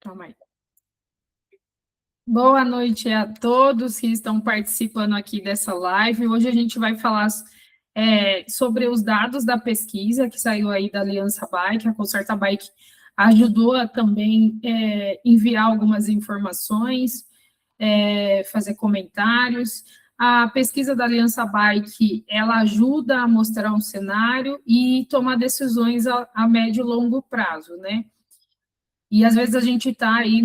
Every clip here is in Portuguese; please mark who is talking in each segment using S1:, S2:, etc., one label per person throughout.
S1: Calma aí. Boa noite a todos que estão participando aqui dessa live. Hoje a gente vai falar sobre os dados da pesquisa que saiu aí da Aliança Bike. A Concerta Bike ajudou a também enviar algumas informações, fazer comentários. A pesquisa da Aliança Bike, ela ajuda a mostrar um cenário e tomar decisões a médio e longo prazo, né? E às vezes a gente está aí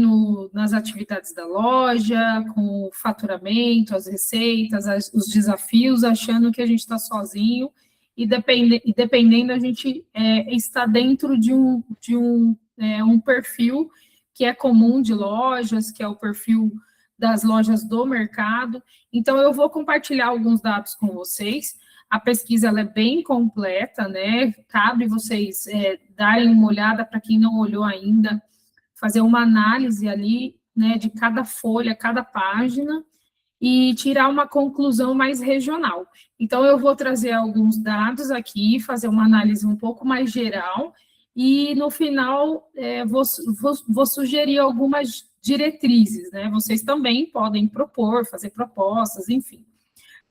S1: nas atividades da loja, com o faturamento, as receitas, os desafios, achando que a gente está sozinho, e dependendo, a gente está dentro de um perfil que é comum de lojas, que é o perfil das lojas do mercado. Então, eu vou compartilhar alguns dados com vocês. A pesquisa ela é bem completa, né? Cabe vocês darem uma olhada para quem não olhou ainda, fazer uma análise ali, né, de cada folha, cada página, e tirar uma conclusão mais regional. Então, eu vou trazer alguns dados aqui, fazer uma análise um pouco mais geral, e no final vou sugerir algumas diretrizes, né? Vocês também podem propor, fazer propostas, enfim,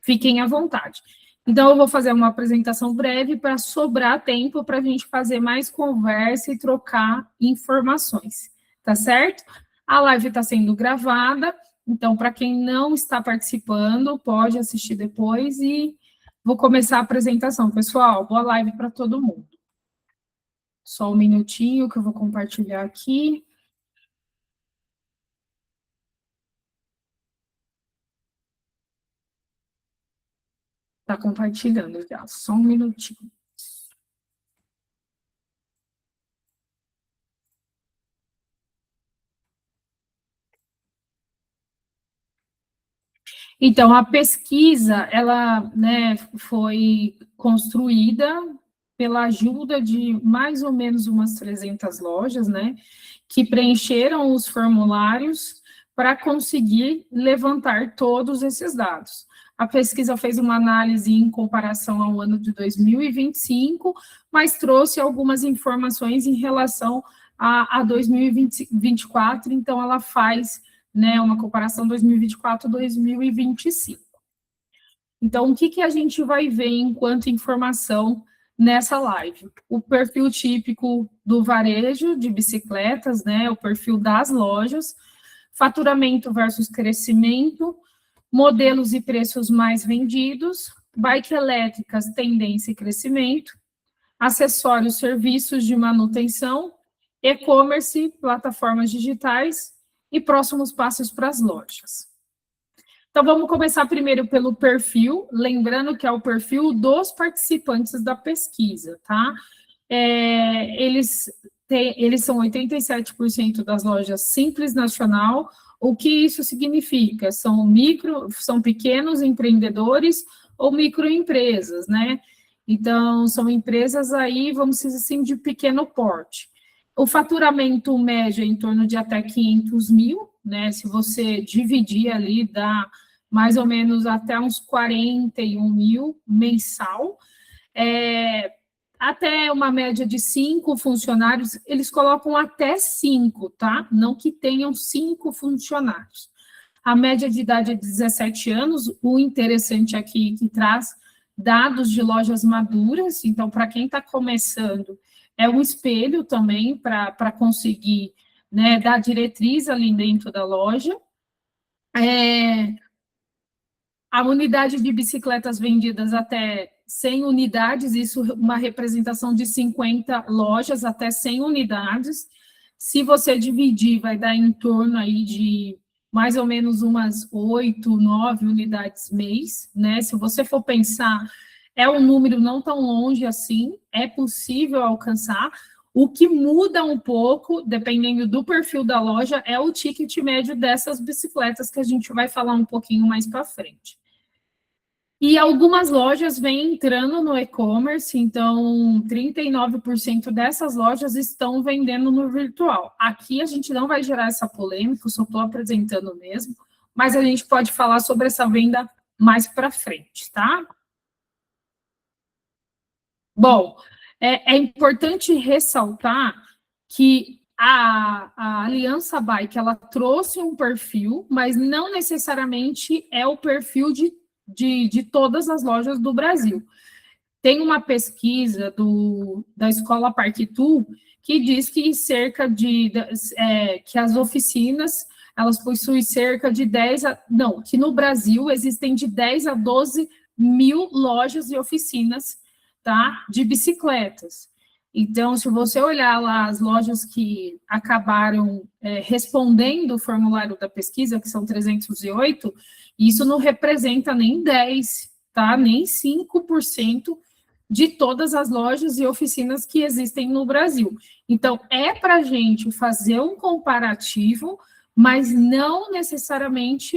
S1: fiquem à vontade. Então, eu vou fazer uma apresentação breve para sobrar tempo para a gente fazer mais conversa e trocar informações, tá certo? A live está sendo gravada, então, para quem não está participando, pode assistir depois e vou começar a apresentação. Pessoal, boa live para todo mundo. Só um minutinho que eu vou compartilhar aqui. Está compartilhando já, só um minutinho. Então, a pesquisa, ela, né, foi construída pela ajuda de mais ou menos umas 300 lojas, né, que preencheram os formulários para conseguir levantar todos esses dados. A pesquisa fez uma análise em comparação ao ano de 2025, mas trouxe algumas informações em relação a 2024, então ela faz, né, uma comparação 2024-2025. Então, o que a gente vai ver enquanto informação nessa live? O perfil típico do varejo de bicicletas, né, o perfil das lojas, faturamento versus crescimento, modelos e preços mais vendidos, bike elétricas, tendência e crescimento, acessórios, serviços de manutenção, e-commerce, plataformas digitais e próximos passos para as lojas. Então, vamos começar primeiro pelo perfil, lembrando que é o perfil dos participantes da pesquisa, tá? Eles são 87% das lojas Simples Nacional. O que isso significa? São pequenos empreendedores ou microempresas, né? Então, são empresas aí, vamos dizer assim, de pequeno porte. O faturamento médio é em torno de até 500 mil, né? Se você dividir ali, dá mais ou menos até uns 41 mil mensal. Até uma média de 5 funcionários, eles colocam até 5, tá? Não que tenham 5 funcionários. A média de idade é 17 anos, o interessante aqui que traz dados de lojas maduras, então, para quem está começando, é um espelho também para conseguir, né, dar diretriz ali dentro da loja. A unidade de bicicletas vendidas até 100 unidades, isso uma representação de 50 lojas até 100 unidades. Se você dividir, vai dar em torno aí de mais ou menos umas 8, 9 unidades mês, né? Se você for pensar, é um número não tão longe assim, é possível alcançar. O que muda um pouco, dependendo do perfil da loja, é o ticket médio dessas bicicletas, que a gente vai falar um pouquinho mais para frente. E algumas lojas vêm entrando no e-commerce, então 39% dessas lojas estão vendendo no virtual. Aqui a gente não vai gerar essa polêmica, só estou apresentando mesmo, mas a gente pode falar sobre essa venda mais para frente, tá? Bom, é importante ressaltar que a Aliança Bike, ela trouxe um perfil, mas não necessariamente é o perfil de todas as lojas do Brasil. Tem uma pesquisa da Escola Parquitu que diz que que as oficinas, elas possuem cerca de que no Brasil existem de 10 a 12 mil lojas e oficinas, tá, de bicicletas. Então, se você olhar lá as lojas que acabaram respondendo o formulário da pesquisa, que são 308, isso não representa nem 10, tá? Nem 5% de todas as lojas e oficinas que existem no Brasil. Então, é para a gente fazer um comparativo, mas não necessariamente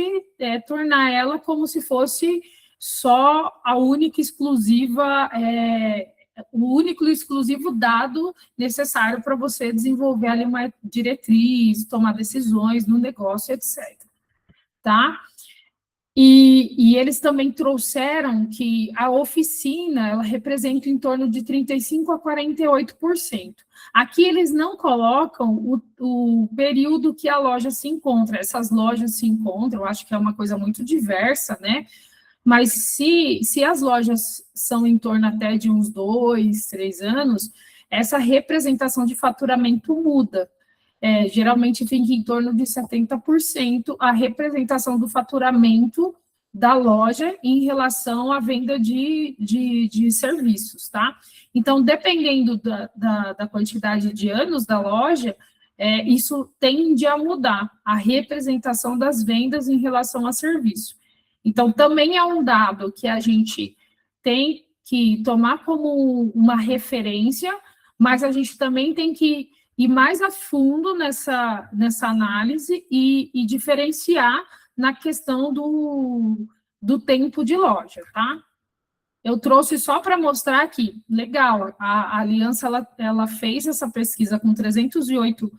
S1: tornar ela como se fosse só a única exclusiva, o único e exclusivo dado necessário para você desenvolver ali uma diretriz, tomar decisões no negócio, etc. Tá? E eles também trouxeram que a oficina, ela representa em torno de 35% a 48%. Aqui eles não colocam o período que a loja se encontra. Essas lojas se encontram, eu acho que é uma coisa muito diversa, né? Mas se as lojas são em torno até de uns 2, 3 anos, essa representação de faturamento muda. Geralmente fica em torno de 70% a representação do faturamento da loja em relação à venda de serviços, tá? Então, dependendo da quantidade de anos da loja, isso tende a mudar a representação das vendas em relação a serviço. Então, também é um dado que a gente tem que tomar como uma referência, mas a gente também tem que ir mais a fundo nessa análise e diferenciar na questão do tempo de loja, tá? Eu trouxe só para mostrar aqui, legal, a Aliança, ela fez essa pesquisa com 308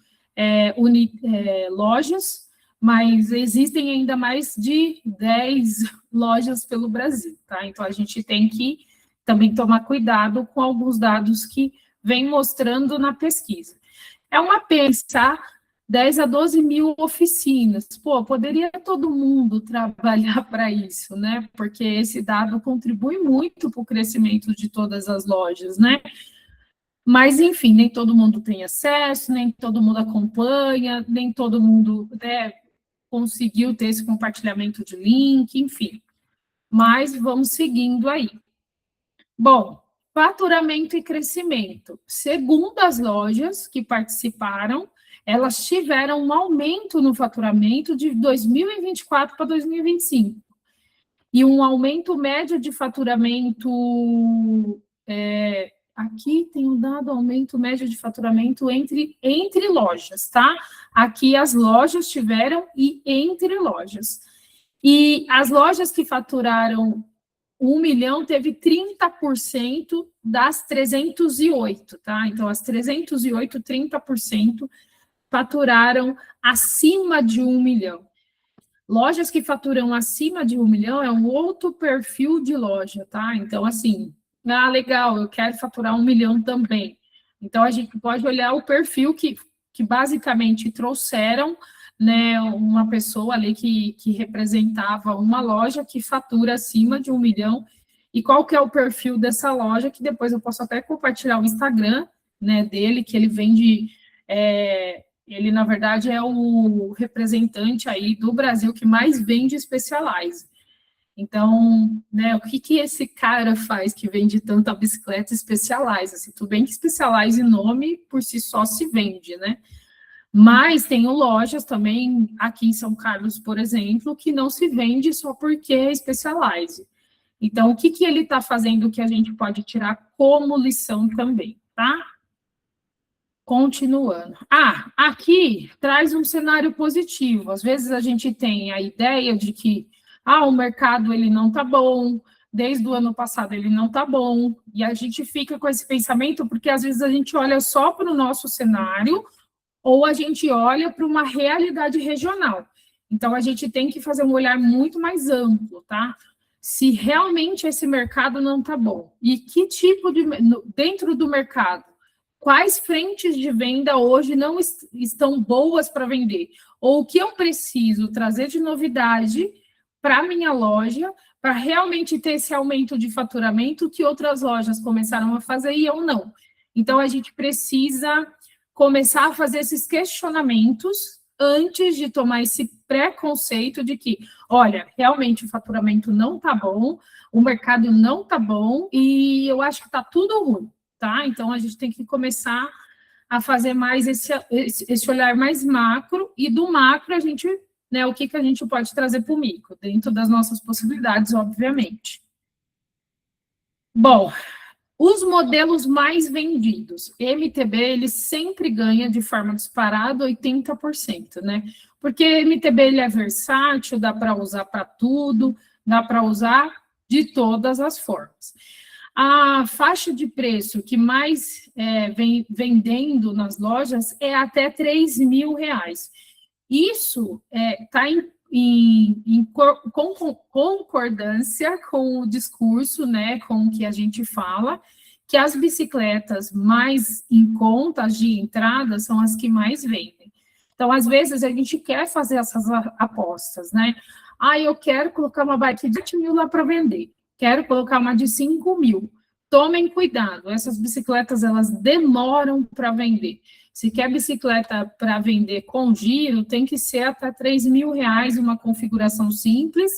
S1: lojas, mas existem ainda mais de 10 lojas pelo Brasil, tá? Então, a gente tem que também tomar cuidado com alguns dados que vem mostrando na pesquisa. É uma pensar 10 a 12 mil oficinas. Pô, poderia todo mundo trabalhar para isso, né? Porque esse dado contribui muito para o crescimento de todas as lojas, né? Mas, enfim, nem todo mundo tem acesso, nem todo mundo acompanha, nem todo mundo, né, conseguiu ter esse compartilhamento de link, enfim. Mas vamos seguindo aí. Bom, faturamento e crescimento. Segundo as lojas que participaram, elas tiveram um aumento no faturamento de 2024 para 2025. E um aumento médio de faturamento... aqui tem um dado aumento médio de faturamento entre lojas, tá? Aqui as lojas tiveram e entre lojas. E as lojas que faturaram 1 milhão teve 30% das 308, tá? Então, as 308, 30% faturaram acima de 1 milhão. Lojas que faturam acima de 1 milhão é um outro perfil de loja, tá? Então, assim, legal, eu quero faturar 1 milhão também. Então, a gente pode olhar o perfil que basicamente trouxeram, né, uma pessoa ali que representava uma loja que fatura acima de 1 milhão, e qual que é o perfil dessa loja, que depois eu posso até compartilhar o Instagram, né, dele, que ele vende, ele, na verdade, é o representante aí do Brasil que mais vende Specialized. Então, né, o que esse cara faz que vende tanta bicicleta Specialized? Assim, tudo bem que Specialized nome por si só se vende, né? Mas tem lojas também, aqui em São Carlos, por exemplo, que não se vende só porque é Specialized. Então, o que ele está fazendo que a gente pode tirar como lição também, tá? Continuando. Aqui traz um cenário positivo. Às vezes a gente tem a ideia de que o mercado ele não está bom, desde o ano passado ele não está bom, e a gente fica com esse pensamento porque às vezes a gente olha só para o nosso cenário ou a gente olha para uma realidade regional. Então, a gente tem que fazer um olhar muito mais amplo, tá? Se realmente esse mercado não está bom, e que tipo de... dentro do mercado, quais frentes de venda hoje não estão boas para vender, ou o que eu preciso trazer de novidade para a minha loja, para realmente ter esse aumento de faturamento que outras lojas começaram a fazer e eu não. Então, a gente precisa começar a fazer esses questionamentos antes de tomar esse preconceito de que, olha, realmente o faturamento não está bom, o mercado não está bom e eu acho que está tudo ruim, tá? Então, a gente tem que começar a fazer mais esse olhar mais macro, e do macro a gente, né, o que a gente pode trazer para o micro, dentro das nossas possibilidades, obviamente. Bom, os modelos mais vendidos, MTB, ele sempre ganha de forma disparada 80%, né? Porque MTB ele é versátil, dá para usar para tudo, dá para usar de todas as formas. A faixa de preço que mais vem vendendo nas lojas é até R$3.000. Isso está em concordância com o discurso, né, com o que a gente fala, que as bicicletas mais em conta de entrada são as que mais vendem. Então, às vezes, a gente quer fazer essas apostas, né? Ah, eu quero colocar uma bike de 20.000 lá para vender, quero colocar uma de 5.000. Tomem cuidado, essas bicicletas, elas demoram para vender. Se quer bicicleta para vender com giro, tem que ser até R$3.000, uma configuração simples,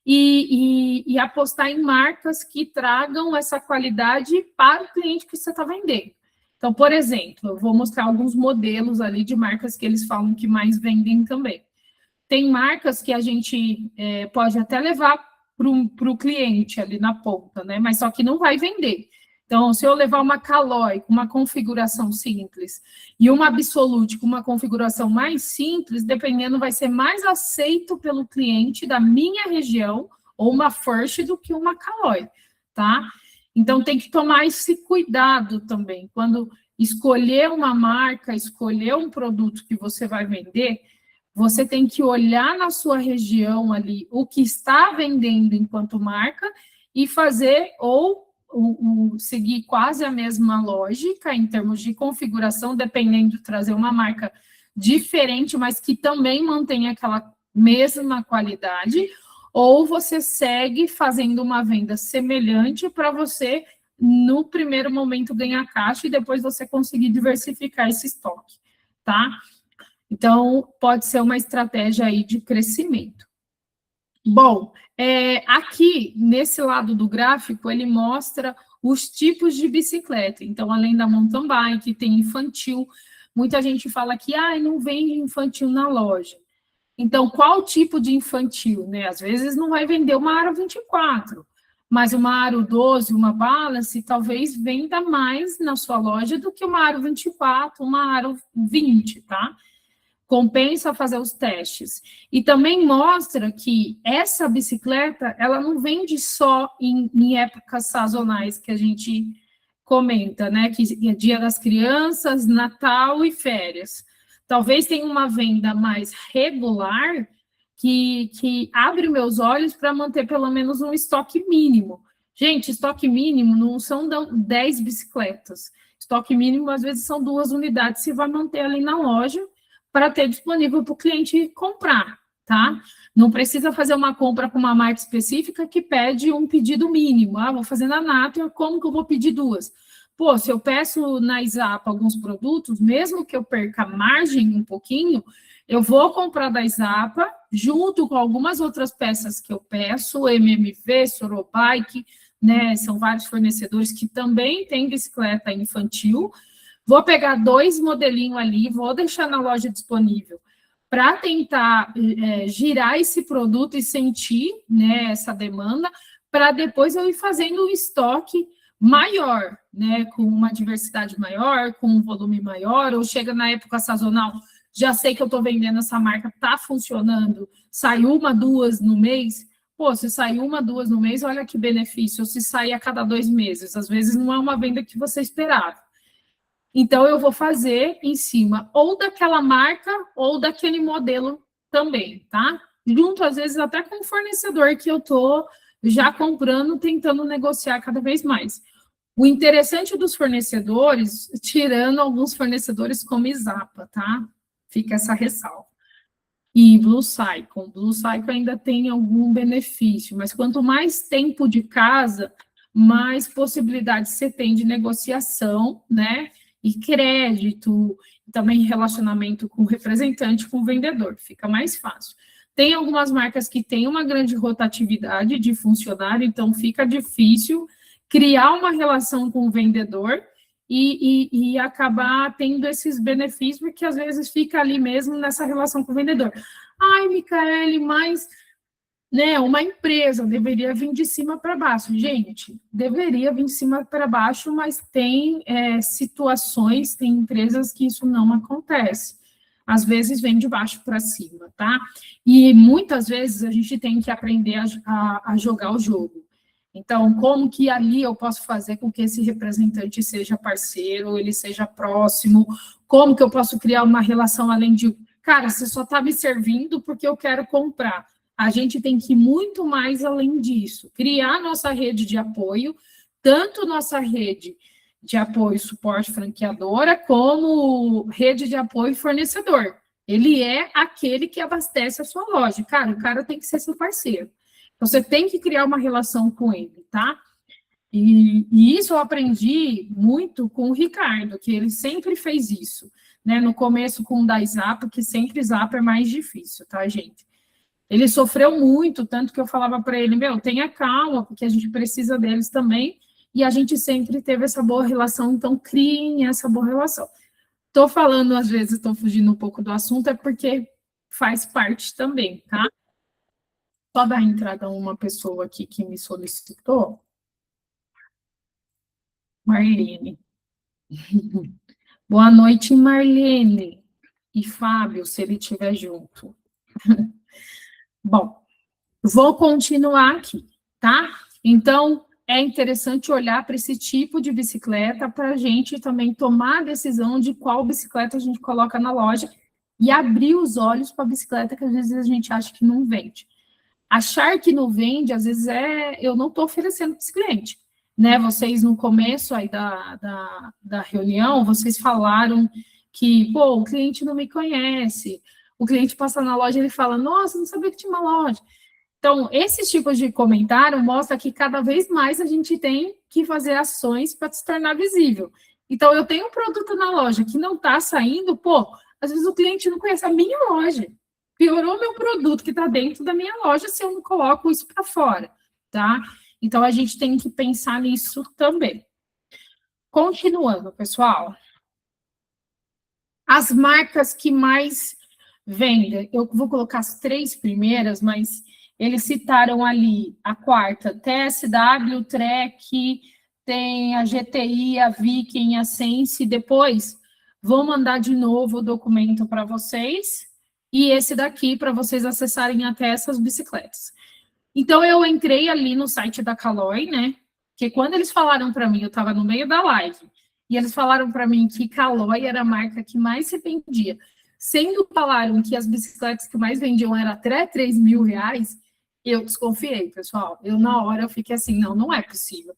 S1: e apostar em marcas que tragam essa qualidade para o cliente que você está vendendo. Então, por exemplo, eu vou mostrar alguns modelos ali de marcas que eles falam que mais vendem também. Tem marcas que a gente pode até levar para o cliente ali na ponta, né? Mas só que não vai vender. Então, se eu levar uma Caloi com uma configuração simples e uma Absolute com uma configuração mais simples, dependendo, vai ser mais aceito pelo cliente da minha região, ou uma First do que uma Caloi, tá? Então, tem que tomar esse cuidado também. Quando escolher uma marca, escolher um produto que você vai vender, você tem que olhar na sua região ali o que está vendendo enquanto marca e fazer seguir quase a mesma lógica em termos de configuração, dependendo de trazer uma marca diferente, mas que também mantenha aquela mesma qualidade, ou você segue fazendo uma venda semelhante para você, no primeiro momento, ganhar caixa e depois você conseguir diversificar esse estoque, tá? Então, pode ser uma estratégia aí de crescimento. Bom, aqui, nesse lado do gráfico, ele mostra os tipos de bicicleta. Então, além da mountain bike, tem infantil. Muita gente fala que não vende infantil na loja. Então, qual tipo de infantil, né? Às vezes não vai vender uma Aro 24, mas uma Aro 12, uma Balance, talvez venda mais na sua loja do que uma Aro 24, uma Aro 20, tá? Compensa fazer os testes. E também mostra que essa bicicleta, ela não vende só em épocas sazonais, que a gente comenta, né? Que é Dia das Crianças, Natal e férias. Talvez tenha uma venda mais regular que abre meus olhos para manter pelo menos um estoque mínimo. Gente, estoque mínimo não são 10 bicicletas. Estoque mínimo, às vezes, são 2 unidades, se vai manter ali na loja, para ter disponível para o cliente comprar, tá? Não precisa fazer uma compra com uma marca específica que pede um pedido mínimo. Vou fazer na Natura, como que eu vou pedir 2? Pô, se eu peço na Exapa alguns produtos, mesmo que eu perca margem um pouquinho, eu vou comprar da Exapa, junto com algumas outras peças que eu peço, MMV, Sorobike, né? São vários fornecedores que também têm bicicleta infantil. Vou pegar 2 modelinhos ali, vou deixar na loja disponível para tentar girar esse produto e sentir, né, essa demanda, para depois eu ir fazendo um estoque maior, né, com uma diversidade maior, com um volume maior, ou chega na época sazonal, já sei que eu estou vendendo essa marca, está funcionando, sai 1, 2 no mês. Pô, se sair 1, 2 no mês, olha que benefício, ou se sair a cada 2 meses, às vezes não é uma venda que você esperava. Então, eu vou fazer em cima ou daquela marca ou daquele modelo também, tá? Junto, às vezes, até com o fornecedor que eu estou já comprando, tentando negociar cada vez mais. O interessante dos fornecedores, tirando alguns fornecedores como Exapa, tá? Fica essa ressalva. E Blue Cycle ainda tem algum benefício, mas quanto mais tempo de casa, mais possibilidades você tem de negociação, né? E crédito, também relacionamento com o representante, com o vendedor, fica mais fácil. Tem algumas marcas que têm uma grande rotatividade de funcionário, então fica difícil criar uma relação com o vendedor e acabar tendo esses benefícios, porque às vezes fica ali mesmo nessa relação com o vendedor. Ai, Micaele, mas né, uma empresa deveria vir de cima para baixo. Gente, deveria vir de cima para baixo, mas tem situações, tem empresas que isso não acontece. Às vezes vem de baixo para cima, tá? E muitas vezes a gente tem que aprender a jogar o jogo. Então, como que ali eu posso fazer com que esse representante seja parceiro, ele seja próximo? Como que eu posso criar uma relação além de, cara, você só está me servindo porque eu quero comprar. A gente tem que ir muito mais além disso. Criar nossa rede de apoio, tanto nossa rede de apoio suporte franqueadora, como rede de apoio fornecedor. Ele é aquele que abastece a sua loja. Cara, o cara tem que ser seu parceiro. Você tem que criar uma relação com ele, tá? E isso eu aprendi muito com o Ricardo, que ele sempre fez isso, né? No começo com o da Exapa, que sempre Exapa é mais difícil, tá, gente? Ele sofreu muito, tanto que eu falava para ele, meu, tenha calma, porque a gente precisa deles também, e a gente sempre teve essa boa relação, então criem essa boa relação. Estou falando, às vezes, estou fugindo um pouco do assunto, é porque faz parte também, tá? Só dar entrada a uma pessoa aqui que me solicitou. Marlene. Boa noite, Marlene. E Fábio, se ele estiver junto. Bom, vou continuar aqui, tá? Então, é interessante olhar para esse tipo de bicicleta para a gente também tomar a decisão de qual bicicleta a gente coloca na loja e abrir os olhos para a bicicleta que às vezes a gente acha que não vende. Achar que não vende, às vezes, eu não estou oferecendo para esse cliente. Né? Vocês, no começo aí da reunião, vocês falaram que, pô, o cliente não me conhece. O cliente passa na loja e ele fala, nossa, não sabia que tinha uma loja. Então, esses tipos de comentário mostra que cada vez mais a gente tem que fazer ações para se tornar visível. Então, eu tenho um produto na loja que não está saindo, pô, às vezes o cliente não conhece a minha loja. Piorou meu produto que está dentro da minha loja se eu não coloco isso para fora, tá? Então, a gente tem que pensar nisso também. Continuando, pessoal. As marcas que mais vendem, eu vou colocar as 3 primeiras, mas eles citaram ali a quarta, TSW, Trek, tem a GTI, a Viking, a Sense, depois vou mandar de novo o documento para vocês, e esse daqui para vocês acessarem até essas bicicletas. Então, eu entrei ali no site da Caloi, né? Porque quando eles falaram para mim, eu estava no meio da live, e eles falaram para mim que Caloi era a marca que mais se vendia, sendo que falaram que as bicicletas que mais vendiam eram até 3 mil reais, eu desconfiei, pessoal. Eu, na hora, eu fiquei assim, não é possível.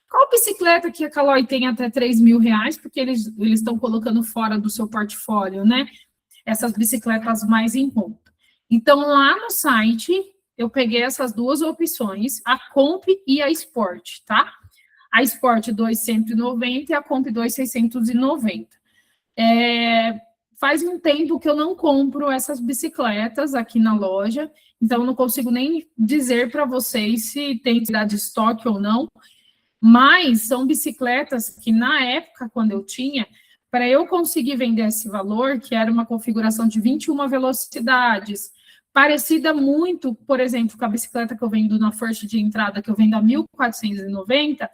S1: Qual bicicleta que a Caloi tem até 3 mil reais? Porque eles estão colocando fora do seu portfólio, né? Essas bicicletas mais em conta. Então, lá no site, eu peguei essas 2 opções, a Comp e a Sport, tá? A Sport 290 e a Comp 2,690. Faz um tempo que eu não compro essas bicicletas aqui na loja, então não consigo nem dizer para vocês se tem de estoque ou não, mas são bicicletas que na época, quando eu tinha, para eu conseguir vender esse valor, que era uma configuração de 21 velocidades, parecida muito, por exemplo, com a bicicleta que eu vendo na First de entrada, que eu vendo a 1.490,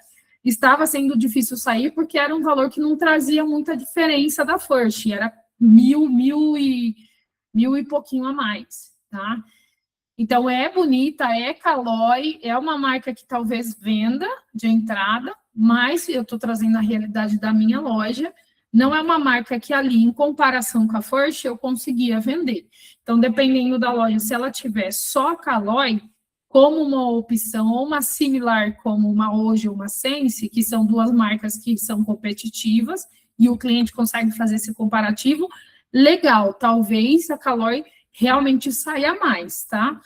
S1: estava sendo difícil sair, porque era um valor que não trazia muita diferença da First, era mil e pouquinho a mais, tá? Então, é bonita, é Caloi, é uma marca que talvez venda de entrada, mas eu estou trazendo a realidade da minha loja, não é uma marca que ali, em comparação com a First, eu conseguia vender. Então, dependendo da loja, se ela tiver só Caloi, como uma opção, ou uma similar como uma Hoje ou uma Sense, que são duas marcas que são competitivas, e o cliente consegue fazer esse comparativo, legal, talvez a Caloi realmente saia mais, tá?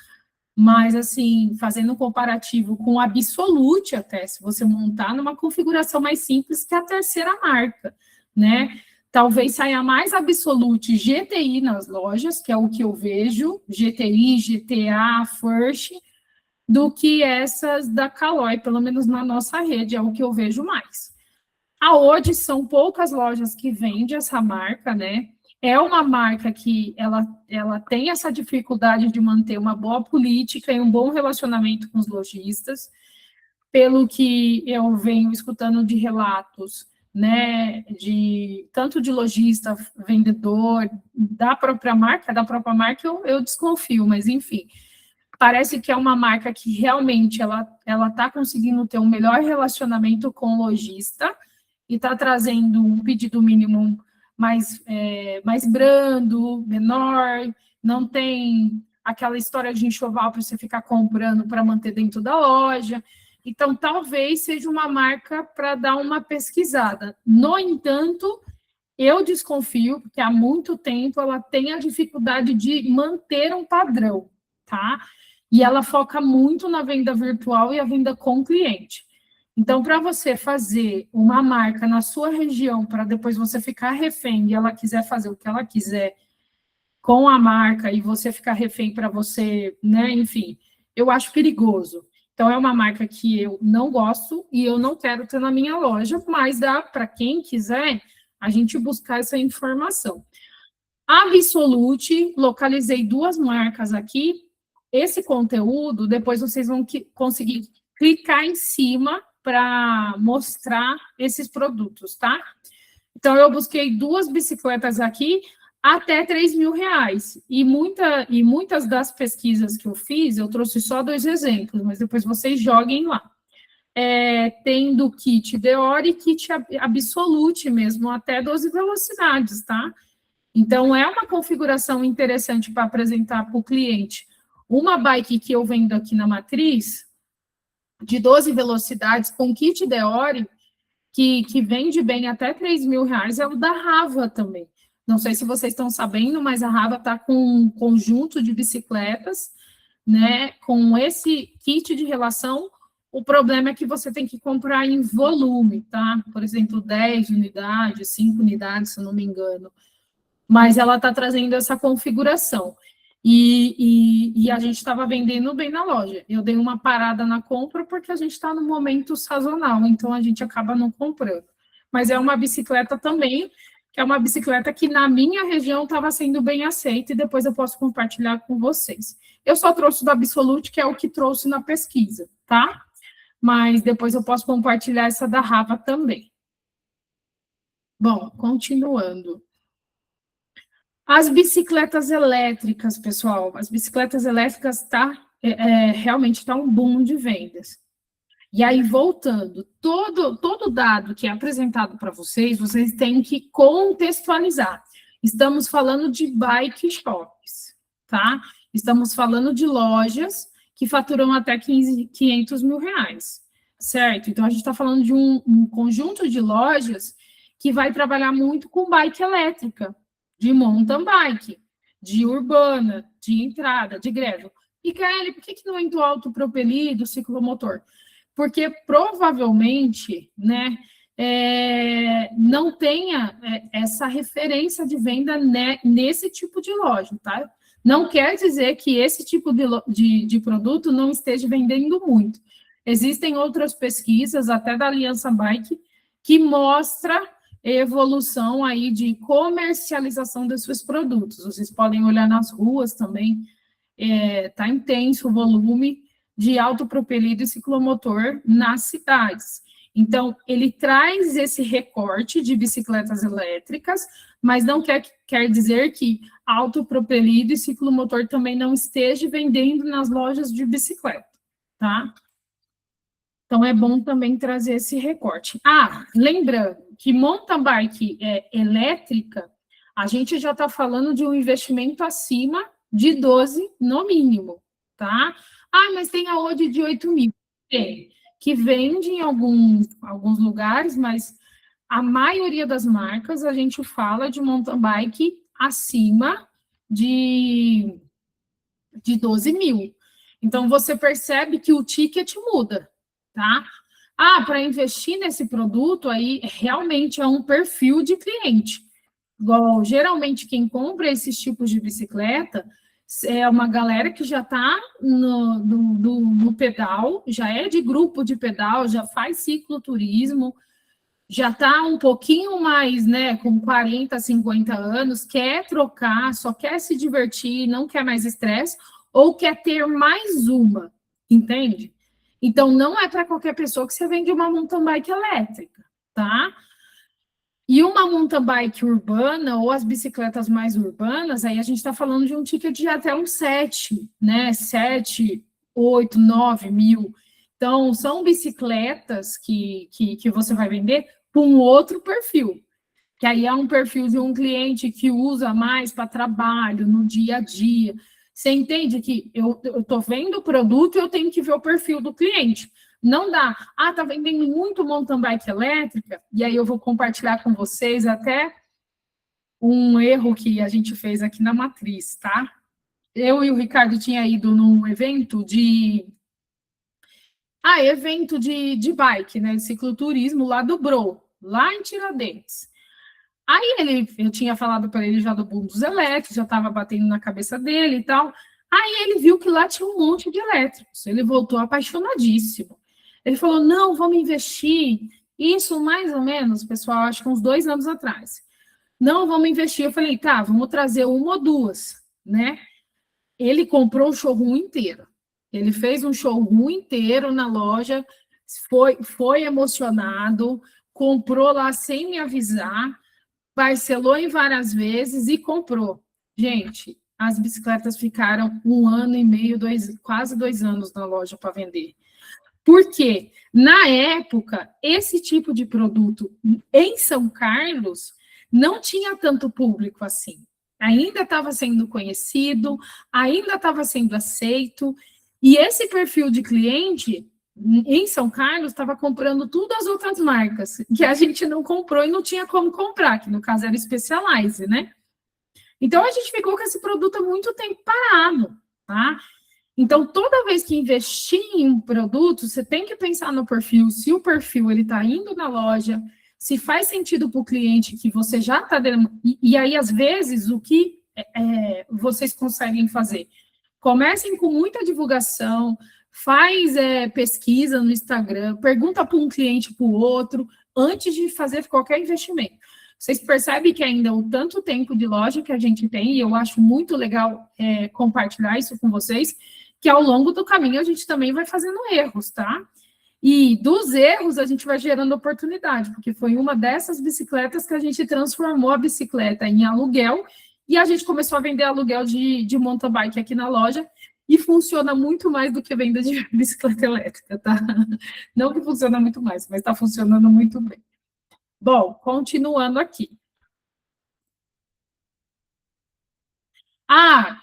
S1: Mas, assim, fazendo um comparativo com a Absolute até, se você montar numa configuração mais simples que a terceira marca, né? Talvez saia mais Absolute GTI nas lojas, que é o que eu vejo, GTI, GTA, First, do que essas da Caloi, pelo menos na nossa rede, é o que eu vejo mais. A Ode são poucas lojas que vendem essa marca, né? É uma marca que ela tem essa dificuldade de manter uma boa política e um bom relacionamento com os lojistas, pelo que eu venho escutando de relatos, né, tanto de lojista, vendedor, da própria marca eu desconfio, mas enfim, parece que é uma marca que realmente ela está conseguindo ter um melhor relacionamento com o lojista e está trazendo um pedido mínimo mais brando, menor, não tem aquela história de enxoval para você ficar comprando para manter dentro da loja. Então, talvez seja uma marca para dar uma pesquisada. No entanto, eu desconfio, porque há muito tempo ela tem a dificuldade de manter um padrão, tá? E ela foca muito na venda virtual e a venda com cliente. Então, para você fazer uma marca na sua região, para depois você ficar refém e ela quiser fazer o que ela quiser com a marca e você ficar refém para você, né? Enfim, eu acho perigoso. Então, é uma marca que eu não gosto e eu não quero ter na minha loja, mas dá para quem quiser a gente buscar essa informação. Absolute, localizei duas marcas aqui. Esse conteúdo, depois vocês vão conseguir clicar em cima para mostrar esses produtos, tá? Então, eu busquei duas bicicletas aqui até R$ 3.000. E muitas das pesquisas que eu fiz, eu trouxe só 2 exemplos, mas depois vocês joguem lá. Tem do kit Deor e kit Absolute mesmo, até 12 velocidades, tá? Então, é uma configuração interessante para apresentar para o cliente. Uma bike que eu vendo aqui na Matriz, de 12 velocidades, com kit Deor, que vende bem até R$ 3.000, é o da Rava também. Não sei se vocês estão sabendo, mas a Rava está com um conjunto de bicicletas, né? Com esse kit de relação, o problema é que você tem que comprar em volume, tá? Por exemplo, 10 unidades, 5 unidades, se eu não me engano. Mas ela está trazendo essa configuração. E a gente estava vendendo bem na loja. Eu dei uma parada na compra porque a gente está no momento sazonal, então a gente acaba não comprando. Mas é uma bicicleta também, que é uma bicicleta que na minha região estava sendo bem aceita, e depois eu posso compartilhar com vocês. Eu só trouxe do Absolute, que é o que trouxe na pesquisa, tá? Mas depois eu posso compartilhar essa da Rava também. Bom, continuando. As bicicletas elétricas, pessoal, as bicicletas elétricas realmente está um boom de vendas. E aí, voltando, todo dado que é apresentado para vocês, vocês têm que contextualizar. Estamos falando de bike shops, tá? Estamos falando de lojas que faturam até R$ 500.000, certo? Então, a gente está falando de um conjunto de lojas que vai trabalhar muito com bike elétrica, de mountain bike, de urbana, de entrada, de gravel. E, Kelly, por que não entrou autopropelido, ciclomotor? Porque provavelmente, né, não tenha essa referência de venda nesse tipo de loja, tá? Não quer dizer que esse tipo de produto não esteja vendendo muito. Existem outras pesquisas, até da Aliança Bike, que mostra evolução aí de comercialização desses produtos. Vocês podem olhar nas ruas também, está intenso o volume de autopropelido e ciclomotor nas cidades. Então, ele traz esse recorte de bicicletas elétricas, mas não quer dizer que autopropelido e ciclomotor também não esteja vendendo nas lojas de bicicleta, tá? Então, é bom também trazer esse recorte. Lembrando que mountain bike elétrica, a gente já está falando de um investimento acima de 12 no mínimo, tá? Ah, mas tem a Ode de 8 mil. Tem, que vende em alguns lugares, mas a maioria das marcas a gente fala de mountain bike acima de, de 12 mil. Então, você percebe que o ticket muda, tá? Ah, para investir nesse produto aí, realmente é um perfil de cliente. Igual, geralmente, quem compra esses tipos de bicicleta é uma galera que já está no pedal, já é de grupo de pedal, já faz cicloturismo, já está um pouquinho mais, né, com 40, 50 anos, quer trocar, só quer se divertir, não quer mais estresse, ou quer ter mais uma, entende? Então, não é para qualquer pessoa que você vende uma mountain bike elétrica, tá? E uma mountain bike urbana, ou as bicicletas mais urbanas, aí a gente está falando de um ticket de até uns 7, né? 7, 8, 9 mil. Então, são bicicletas que você vai vender com um outro perfil, que aí é um perfil de um cliente que usa mais para trabalho, no dia a dia. Você entende que eu estou vendo o produto e eu tenho que ver o perfil do cliente. Não dá, tá vendendo muito mountain bike elétrica, e aí eu vou compartilhar com vocês até um erro que a gente fez aqui na Matriz, tá? Eu e o Ricardo tinha ido num evento de bike, né, de cicloturismo lá do Bro, lá em Tiradentes. Aí eu tinha falado para ele já do boom dos elétricos, já estava batendo na cabeça dele e tal. Aí ele viu que lá tinha um monte de elétricos. Ele voltou apaixonadíssimo. Ele falou: não, vamos investir. Isso mais ou menos, pessoal, acho que uns 2 anos atrás. Não, vamos investir. Eu falei: tá, vamos trazer uma ou duas, né? Ele comprou o showroom inteiro. Ele fez um showroom inteiro na loja, foi emocionado, comprou lá sem me avisar, parcelou em várias vezes e comprou. Gente, as bicicletas ficaram 1 ano e meio, quase 2 anos na loja para vender. Por quê? Na época, esse tipo de produto em São Carlos não tinha tanto público assim. Ainda estava sendo conhecido, ainda estava sendo aceito, e esse perfil de cliente em São Carlos estava comprando tudo as outras marcas, que a gente não comprou e não tinha como comprar, que no caso era Specialized, né? Então a gente ficou com esse produto há muito tempo parado, tá? Então, toda vez que investir em um produto, você tem que pensar no perfil, se o perfil ele está indo na loja, se faz sentido para o cliente que você já está... E aí, às vezes, o que vocês conseguem fazer? Comecem com muita divulgação, faz pesquisa no Instagram, pergunta para um cliente para o outro, antes de fazer qualquer investimento. Vocês percebem que ainda o tanto tempo de loja que a gente tem, e eu acho muito legal compartilhar isso com vocês, que ao longo do caminho a gente também vai fazendo erros, tá? E dos erros a gente vai gerando oportunidade, porque foi uma dessas bicicletas que a gente transformou a bicicleta em aluguel, e a gente começou a vender aluguel de mountain bike aqui na loja, e funciona muito mais do que venda de bicicleta elétrica, tá? Não que funciona muito mais, mas está funcionando muito bem. Bom, continuando aqui.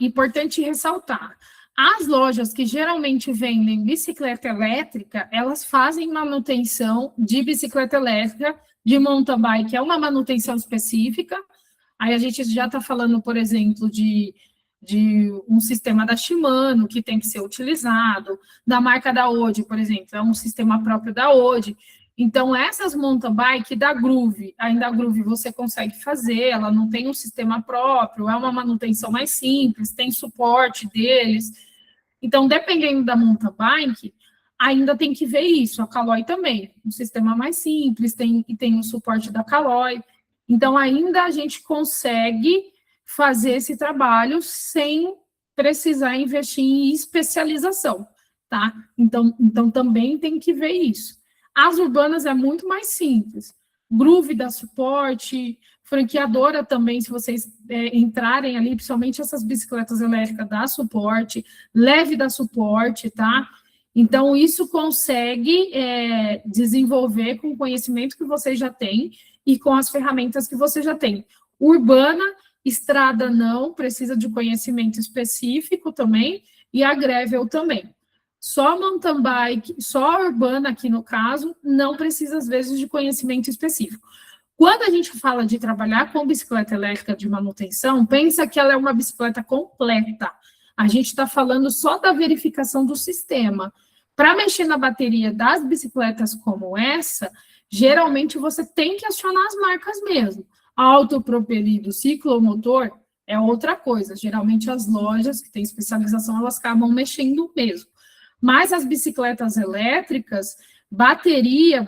S1: Importante ressaltar. As lojas que geralmente vendem bicicleta elétrica, elas fazem manutenção de bicicleta elétrica, de mountain bike, é uma manutenção específica. Aí a gente já está falando, por exemplo, de um sistema da Shimano que tem que ser utilizado, da marca da Ode, por exemplo, é um sistema próprio da Ode. Então, essas mountain bike da Groove, ainda a Groove você consegue fazer, ela não tem um sistema próprio, é uma manutenção mais simples, tem suporte deles. Então, dependendo da mountain bike, ainda tem que ver isso, a Caloi também, um sistema mais simples, tem o suporte da Caloi. Então, ainda a gente consegue fazer esse trabalho sem precisar investir em especialização, tá? Então também tem que ver isso. As urbanas é muito mais simples. Groove dá suporte, franqueadora também, se vocês entrarem ali, principalmente essas bicicletas elétricas, dá suporte, leve dá suporte, tá? Então, isso consegue desenvolver com o conhecimento que você já tem e com as ferramentas que você já tem. Urbana, estrada não, precisa de conhecimento específico também, e a Gravel também. Só mountain bike, só urbana aqui no caso, não precisa às vezes de conhecimento específico. Quando a gente fala de trabalhar com bicicleta elétrica de manutenção, pensa que ela é uma bicicleta completa. A gente está falando só da verificação do sistema. Para mexer na bateria das bicicletas como essa, geralmente você tem que acionar as marcas mesmo. Autopropelido, ciclomotor é outra coisa. Geralmente as lojas que têm especialização, elas acabam mexendo mesmo. Mas as bicicletas elétricas, bateria,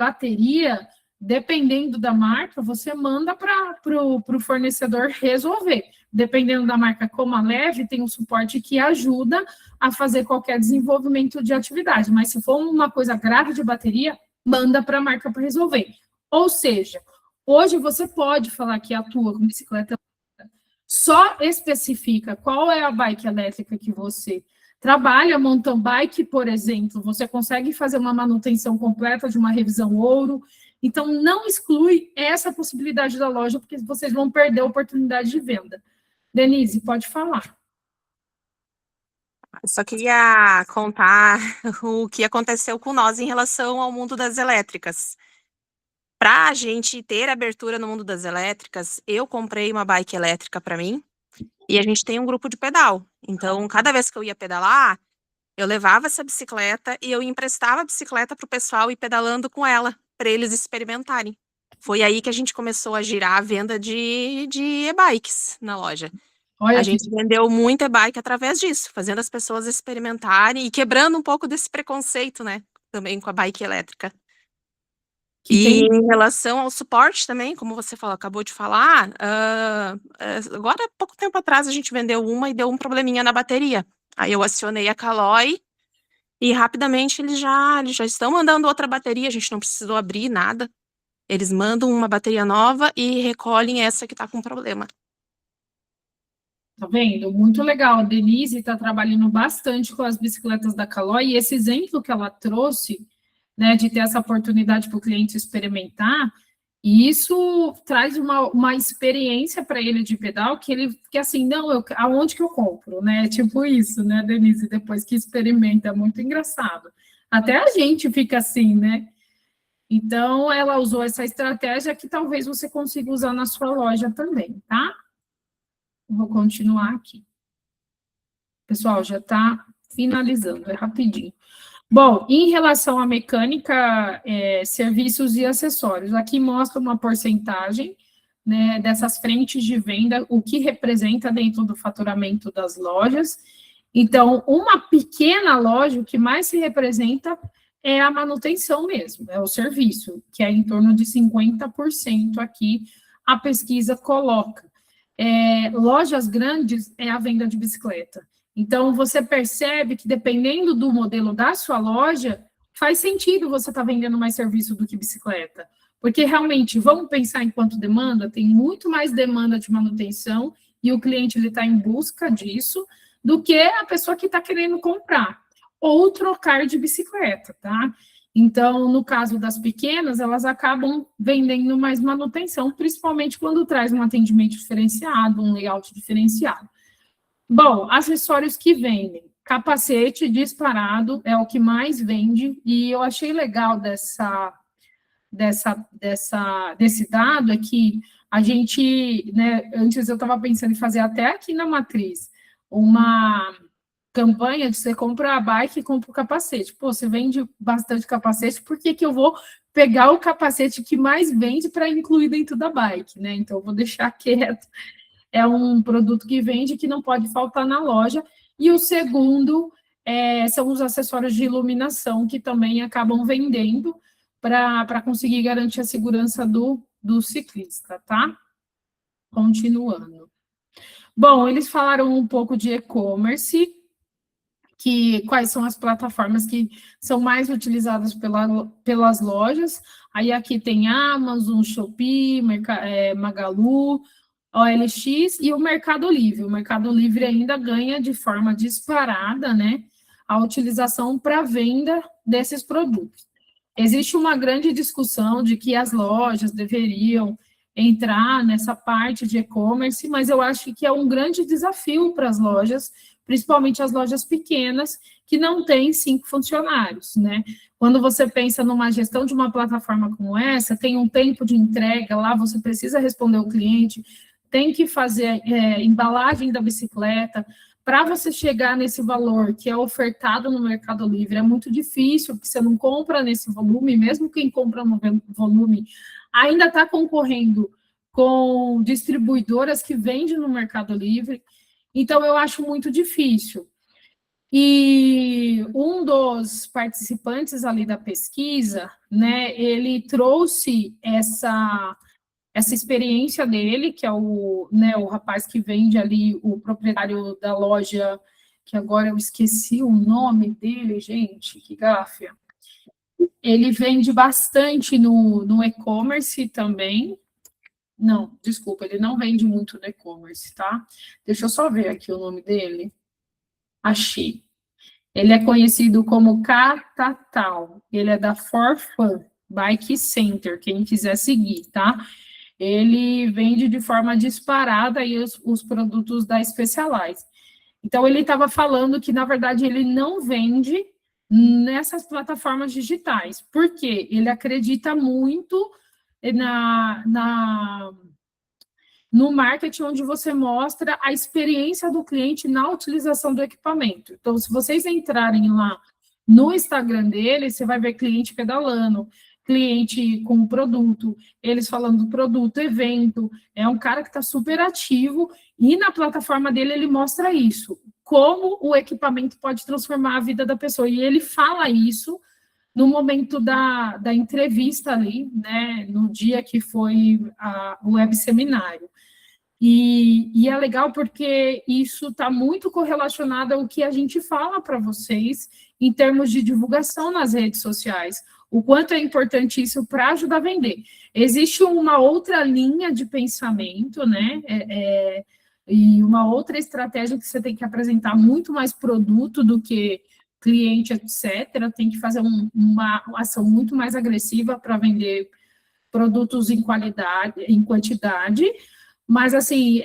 S1: dependendo da marca, você manda para o fornecedor resolver. Dependendo da marca, como a Leve, tem um suporte que ajuda a fazer qualquer desenvolvimento de atividade. Mas se for uma coisa grave de bateria, manda para a marca para resolver. Ou seja, hoje você pode falar que atua com bicicleta elétrica, só especifica qual é a bike elétrica que você trabalha. Mountain bike, por exemplo, você consegue fazer uma manutenção completa de uma revisão ouro. Então, não exclui essa possibilidade da loja, porque vocês vão perder a oportunidade de venda. Denise, pode falar.
S2: Só queria contar o que aconteceu com nós em relação ao mundo das elétricas. Para a gente ter abertura no mundo das elétricas, eu comprei uma bike elétrica para mim e a gente tem um grupo de pedal. Então, cada vez que eu ia pedalar, eu levava essa bicicleta e eu emprestava a bicicleta para o pessoal ir pedalando com ela, para eles experimentarem. Foi aí que a gente começou a girar a venda de e-bikes na loja.
S1: Olha
S2: a gente vendeu muito e-bike através disso, fazendo as pessoas experimentarem e quebrando um pouco desse preconceito, né? Também com a bike elétrica. E em relação ao suporte também, como você falou, acabou de falar, agora, há pouco tempo atrás, a gente vendeu uma e deu um probleminha na bateria. Aí eu acionei a Caloi e rapidamente eles já estão mandando outra bateria, a gente não precisou abrir nada. Eles mandam uma bateria nova e recolhem essa que está com problema.
S1: Tá vendo? Muito legal. A Denise está trabalhando bastante com as bicicletas da Caloi, e esse exemplo que ela trouxe, né, de ter essa oportunidade para o cliente experimentar, e isso traz uma experiência para ele de pedal que assim, não, aonde que eu compro, né? Tipo isso, né, Denise? Depois que experimenta, é muito engraçado. Até a gente fica assim, né? Então, ela usou essa estratégia que talvez você consiga usar na sua loja também, tá? Vou continuar aqui. Pessoal, já está finalizando, é rapidinho. Bom, em relação à mecânica, serviços e acessórios, aqui mostra uma porcentagem, né, dessas frentes de venda, o que representa dentro do faturamento das lojas. Então, uma pequena loja, o que mais se representa é a manutenção mesmo, é o serviço, que é em torno de 50% aqui, a pesquisa coloca. Lojas grandes é a venda de bicicleta. Então, você percebe que, dependendo do modelo da sua loja, faz sentido você estar vendendo mais serviço do que bicicleta. Porque, realmente, vamos pensar em quanto demanda, tem muito mais demanda de manutenção e o cliente está em busca disso do que a pessoa que está querendo comprar ou trocar de bicicleta, tá? Então, no caso das pequenas, elas acabam vendendo mais manutenção, principalmente quando traz um atendimento diferenciado, um layout diferenciado. Bom, acessórios que vendem. Capacete disparado é o que mais vende, e eu achei legal desse dado é que a gente, né, antes eu estava pensando em fazer até aqui na matriz uma campanha de você compra a bike e compra o capacete. Pô, você vende bastante capacete, por que eu vou pegar o capacete que mais vende para incluir dentro da bike, né? Então, eu vou deixar quieto. É um produto que vende, que não pode faltar na loja. E o segundo são os acessórios de iluminação, que também acabam vendendo para conseguir garantir a segurança do ciclista, tá? Continuando. Bom, eles falaram um pouco de e-commerce, quais são as plataformas que são mais utilizadas pelas lojas. Aí aqui tem Amazon, Shopee, Magalu, OLX e o Mercado Livre. O Mercado Livre ainda ganha de forma disparada, né, a utilização para venda desses produtos. Existe uma grande discussão de que as lojas deveriam entrar nessa parte de e-commerce, mas eu acho que é um grande desafio para as lojas, principalmente as lojas pequenas, que não têm 5 funcionários, né? Quando você pensa numa gestão de uma plataforma como essa, tem um tempo de entrega lá, você precisa responder o cliente, tem que fazer embalagem da bicicleta. Para você chegar nesse valor que é ofertado no Mercado Livre, é muito difícil, porque você não compra nesse volume, mesmo quem compra no volume ainda está concorrendo com distribuidoras que vendem no Mercado Livre, então eu acho muito difícil. E um dos participantes ali da pesquisa, né, ele trouxe essa experiência dele, que é o rapaz que vende ali, o proprietário da loja, que agora eu esqueci o nome dele, gente, que gáfia. Ele vende bastante no e-commerce também. Não, desculpa, ele não vende muito no e-commerce, tá? Deixa eu só ver aqui o nome dele. Achei. Ele é conhecido como Catatal. Ele é da For Fun Bike Center, quem quiser seguir, tá? Ele vende de forma disparada aí os produtos da Specialized. Então, ele estava falando que, na verdade, ele não vende nessas plataformas digitais, porque ele acredita muito no marketing, onde você mostra a experiência do cliente na utilização do equipamento. Então, se vocês entrarem lá no Instagram dele, você vai ver cliente pedalando, cliente com produto, eles falando do produto, evento. É um cara que está super ativo e na plataforma dele ele mostra isso, como o equipamento pode transformar a vida da pessoa. E ele fala isso no momento da entrevista ali, né, no dia que foi o web seminário. E é legal porque isso está muito correlacionado ao que a gente fala para vocês em termos de divulgação nas redes sociais. O quanto é importante isso para ajudar a vender. Existe uma outra linha de pensamento, né? E uma outra estratégia que você tem que apresentar muito mais produto do que cliente, etc. Tem que fazer uma ação muito mais agressiva para vender produtos em qualidade, em quantidade. Mas, assim,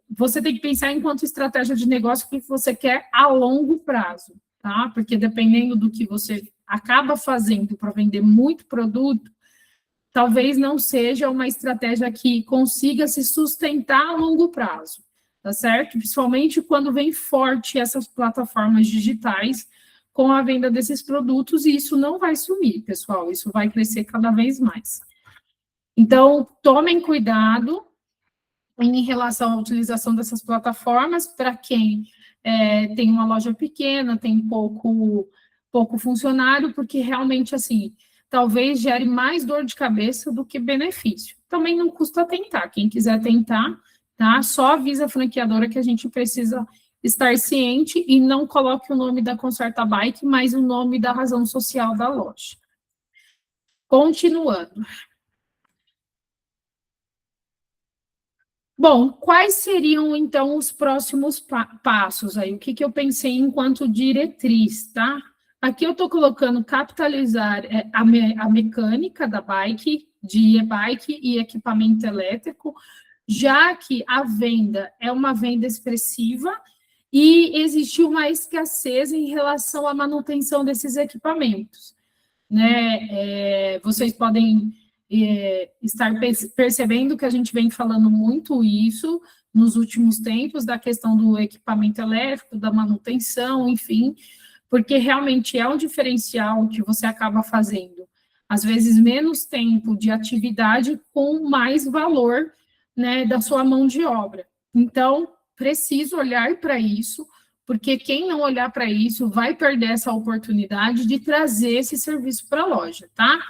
S1: você tem que pensar enquanto estratégia de negócio o que você quer a longo prazo, tá? Porque dependendo do que você acaba fazendo para vender muito produto, talvez não seja uma estratégia que consiga se sustentar a longo prazo, tá certo? Principalmente quando vem forte essas plataformas digitais com a venda desses produtos, e isso não vai sumir, pessoal, isso vai crescer cada vez mais. Então, tomem cuidado em relação à utilização dessas plataformas, para quem tem uma loja pequena, tem pouco funcionário, porque realmente, assim, talvez gere mais dor de cabeça do que benefício. Também não custa tentar, quem quiser tentar, tá? Só avisa a franqueadora que a gente precisa estar ciente e não coloque o nome da Conserta Bike, mas o nome da razão social da loja. Continuando. Bom, quais seriam, então, os próximos passos aí? O que eu pensei enquanto diretriz, tá? Aqui eu estou colocando capitalizar a mecânica da bike, de e-bike e equipamento elétrico, já que a venda é uma venda expressiva e existe uma escassez em relação à manutenção desses equipamentos, né? Vocês podem estar percebendo que a gente vem falando muito isso nos últimos tempos, da questão do equipamento elétrico, da manutenção, enfim, porque realmente é um diferencial que você acaba fazendo, às vezes, menos tempo de atividade com mais valor, né, da sua mão de obra. Então, preciso olhar para isso, porque quem não olhar para isso vai perder essa oportunidade de trazer esse serviço para a loja, tá?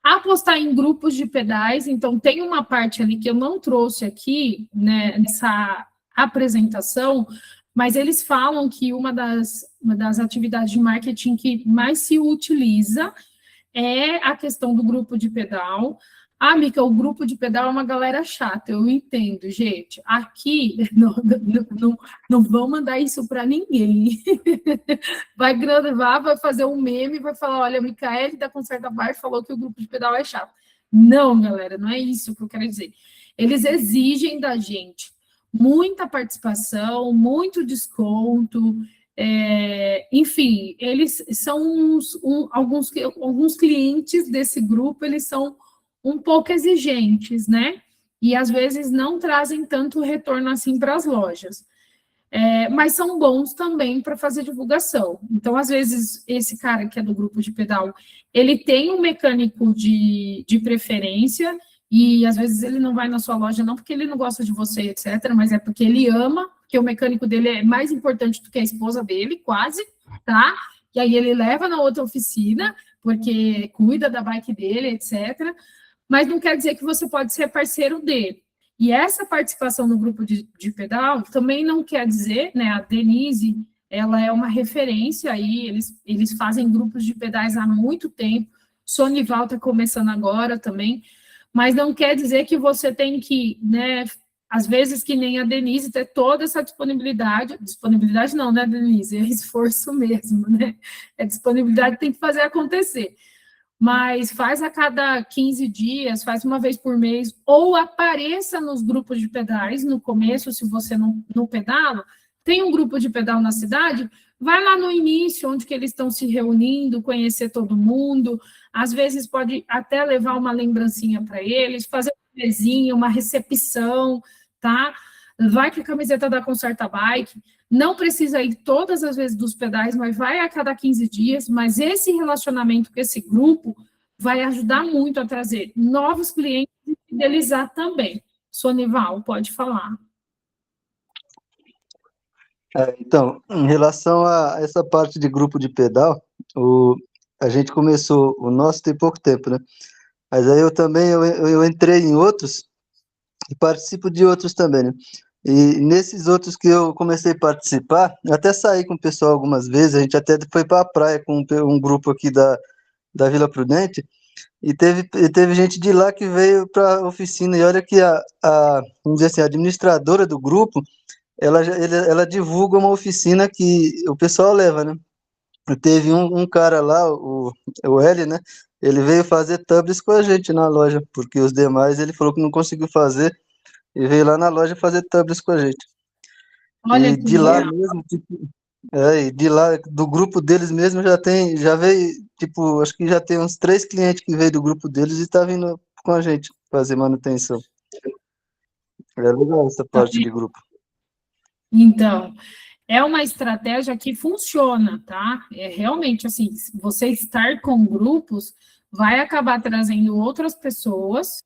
S1: Apostar em grupos de pedais, então tem uma parte ali que eu não trouxe aqui, né, nessa apresentação, mas eles falam que uma das atividades de marketing que mais se utiliza é a questão do grupo de pedal. Ah, Mica, o grupo de pedal é uma galera chata, eu entendo, gente. Aqui, não vão mandar isso para ninguém. Vai gravar, vai fazer um meme, vai falar, olha, a Micaele da Conserta Bar falou que o grupo de pedal é chato. Não, galera, não é isso que eu quero dizer. Eles exigem da gente muita participação, muito desconto, enfim, eles são alguns clientes desse grupo, eles são um pouco exigentes, né? E às vezes não trazem tanto retorno assim para as lojas. Mas são bons também para fazer divulgação. Então, às vezes, esse cara que é do grupo de pedal, ele tem um mecânico de preferência, e às vezes ele não vai na sua loja não porque ele não gosta de você, etc., mas é porque ele ama, que o mecânico dele é mais importante do que a esposa dele, quase, tá? E aí ele leva na outra oficina, porque cuida da bike dele, etc., mas não quer dizer que você pode ser parceiro dele. E essa participação no grupo de pedal também não quer dizer, né, a Denise, ela é uma referência aí, eles fazem grupos de pedais há muito tempo, Sonival está começando agora também, mas não quer dizer que você tem que, né, às vezes que nem a Denise, ter toda essa disponibilidade não, né, Denise? É esforço mesmo, né? É disponibilidade, tem que fazer acontecer. Mas faz a cada 15 dias, faz uma vez por mês, ou apareça nos grupos de pedais no começo, se você não pedala, tem um grupo de pedal na cidade, vai lá no início, onde que eles estão se reunindo, conhecer todo mundo, às vezes pode até levar uma lembrancinha para eles, fazer uma mesinha, uma recepção, tá? Vai com a camiseta da Conserta Bike, não precisa ir todas as vezes dos pedais, mas vai a cada 15 dias, mas esse relacionamento com esse grupo vai ajudar muito a trazer novos clientes e fidelizar também. Sonival, pode falar.
S3: Então, em relação a essa parte de grupo de pedal, a gente começou, o nosso tem pouco tempo, né? Mas aí eu entrei em outros e participo de outros também, né? E nesses outros que eu comecei a participar, eu até saí com o pessoal algumas vezes, a gente até foi para a praia com um grupo aqui da Vila Prudente, e teve gente de lá que veio para a oficina, e olha que vamos dizer assim, a administradora do grupo, ela divulga uma oficina que o pessoal leva, né? Teve um cara lá, o L, né? Ele veio fazer tablets com a gente na loja, porque os demais ele falou que não conseguiu fazer, e veio lá na loja fazer tablets com a gente.
S1: Olha
S3: E
S1: que
S3: de lá
S1: legal.
S3: mesmo, tipo, e de lá, do grupo deles mesmo, já veio, tipo, acho que já tem uns 3 clientes que veio do grupo deles e tá vindo com a gente fazer manutenção. É legal essa parte de grupo.
S1: Então, é uma estratégia que funciona, tá? É realmente assim, você estar com grupos vai acabar trazendo outras pessoas,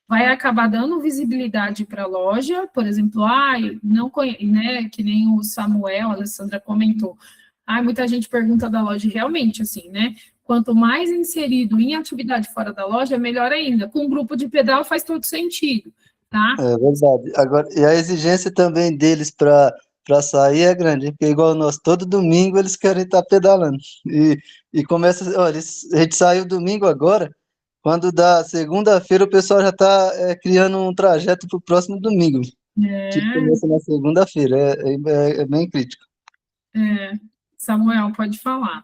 S1: vai acabar dando visibilidade para a loja, por exemplo, não conhece, né, que nem o Samuel, a Alessandra comentou. Muita gente pergunta da loja, realmente, assim, né? Quanto mais inserido em atividade fora da loja, melhor ainda. Com um grupo de pedal faz todo sentido, tá?
S3: É verdade. Agora, e a exigência também deles para sair é grande, hein? Porque igual nós, todo domingo eles querem estar pedalando. E começa, olha, a gente saiu domingo agora, quando dá segunda-feira o pessoal já está criando um trajeto para o próximo domingo, que
S1: É,
S3: começa na segunda-feira, é bem crítico.
S1: Samuel, pode falar.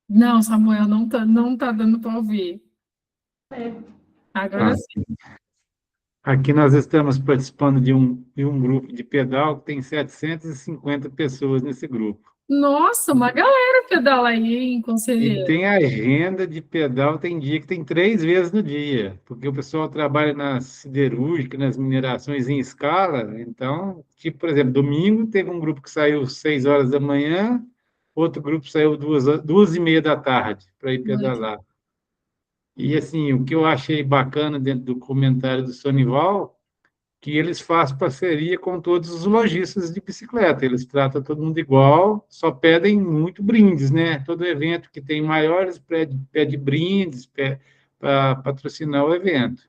S1: Não, Samuel, não tá dando para ouvir. Agora
S4: Ah,
S1: sim.
S4: aqui nós estamos participando de um grupo de pedal que tem 750 pessoas nesse grupo.
S1: Nossa, uma galera pedala aí, hein,
S4: E
S1: conselheiro?
S4: tem agenda de pedal, tem dia que tem 3 vezes no dia, porque o pessoal trabalha na siderúrgica, nas minerações em escala. Então, tipo, por exemplo, domingo teve um grupo que saiu 6 horas da manhã, outro grupo saiu 2h30 da tarde para ir
S1: Olha que-
S4: pedalar. E assim, o que eu achei bacana dentro do comentário do Sonival, que eles fazem parceria com todos os lojistas de bicicleta. Eles tratam todo mundo igual, só pedem muito brindes, né? Todo evento que tem maiores pede brindes para patrocinar o evento.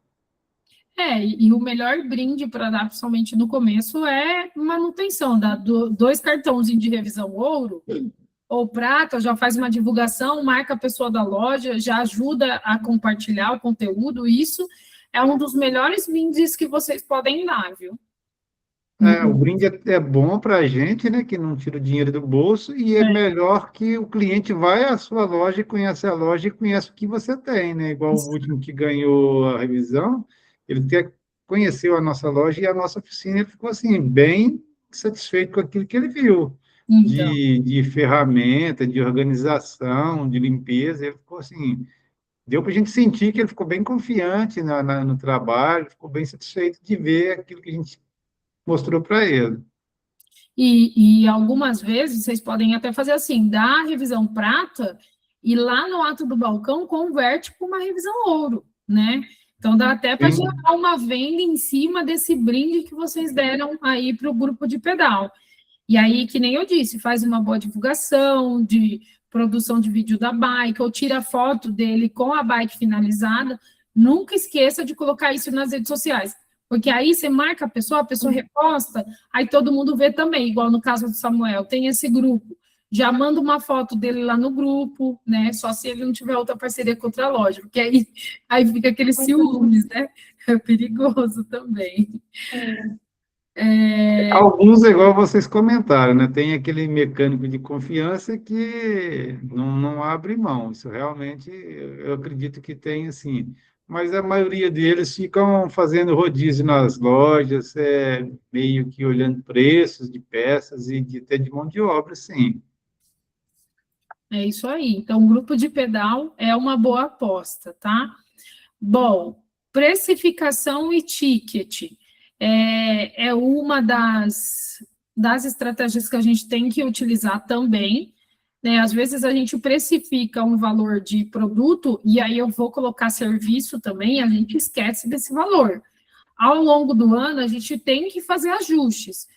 S1: e o melhor brinde para dar, principalmente no começo, é manutenção, dá dois cartãozinhos de revisão ouro ou prata, já faz uma divulgação, marca a pessoa da loja, já ajuda a compartilhar o conteúdo, isso é um dos melhores brindes que vocês podem dar, viu?
S4: O brinde é bom para a gente, né, que não tira o dinheiro do bolso, e é melhor que o cliente vai à sua loja e conhece a loja e conhece o que você tem, né? Igual o último que ganhou a revisão, ele conheceu a nossa loja e a nossa oficina, ele ficou, assim, bem satisfeito com aquilo que ele viu,
S1: Então,
S4: de ferramenta, de organização, de limpeza, ele ficou, assim, deu para a gente sentir que ele ficou bem confiante no trabalho, ficou bem satisfeito de ver aquilo que a gente mostrou para ele.
S1: e algumas vezes vocês podem até fazer assim, dar a revisão prata e lá no ato do balcão converte para uma revisão ouro, né? Então dá até para
S4: Sim.
S1: gerar uma venda em cima desse brinde que vocês deram aí para o grupo de pedal. E aí, que nem eu disse, faz uma boa divulgação de produção de vídeo da bike, ou tira foto dele com a bike finalizada. Nunca esqueça de colocar isso nas redes sociais, porque aí você marca a pessoa reposta, aí todo mundo vê também, igual no caso do Samuel, tem esse grupo. Já manda uma foto dele lá no grupo, né? Só se ele não tiver outra parceria com outra loja, porque aí fica aqueles ciúmes, né? É perigoso também.
S4: Alguns, igual vocês comentaram, né? Tem aquele mecânico de confiança que não abre mão. Isso realmente, eu acredito que tem, assim. Mas a maioria deles ficam fazendo rodízio nas lojas, meio que olhando preços de peças e até de mão de obra, sim.
S1: É isso aí. Então, o grupo de pedal é uma boa aposta, tá? Bom, precificação e ticket é uma das estratégias que a gente tem que utilizar também, né? Às vezes a gente precifica um valor de produto e aí eu vou colocar serviço também, a gente esquece desse valor. Ao longo do ano, a gente tem que fazer ajustes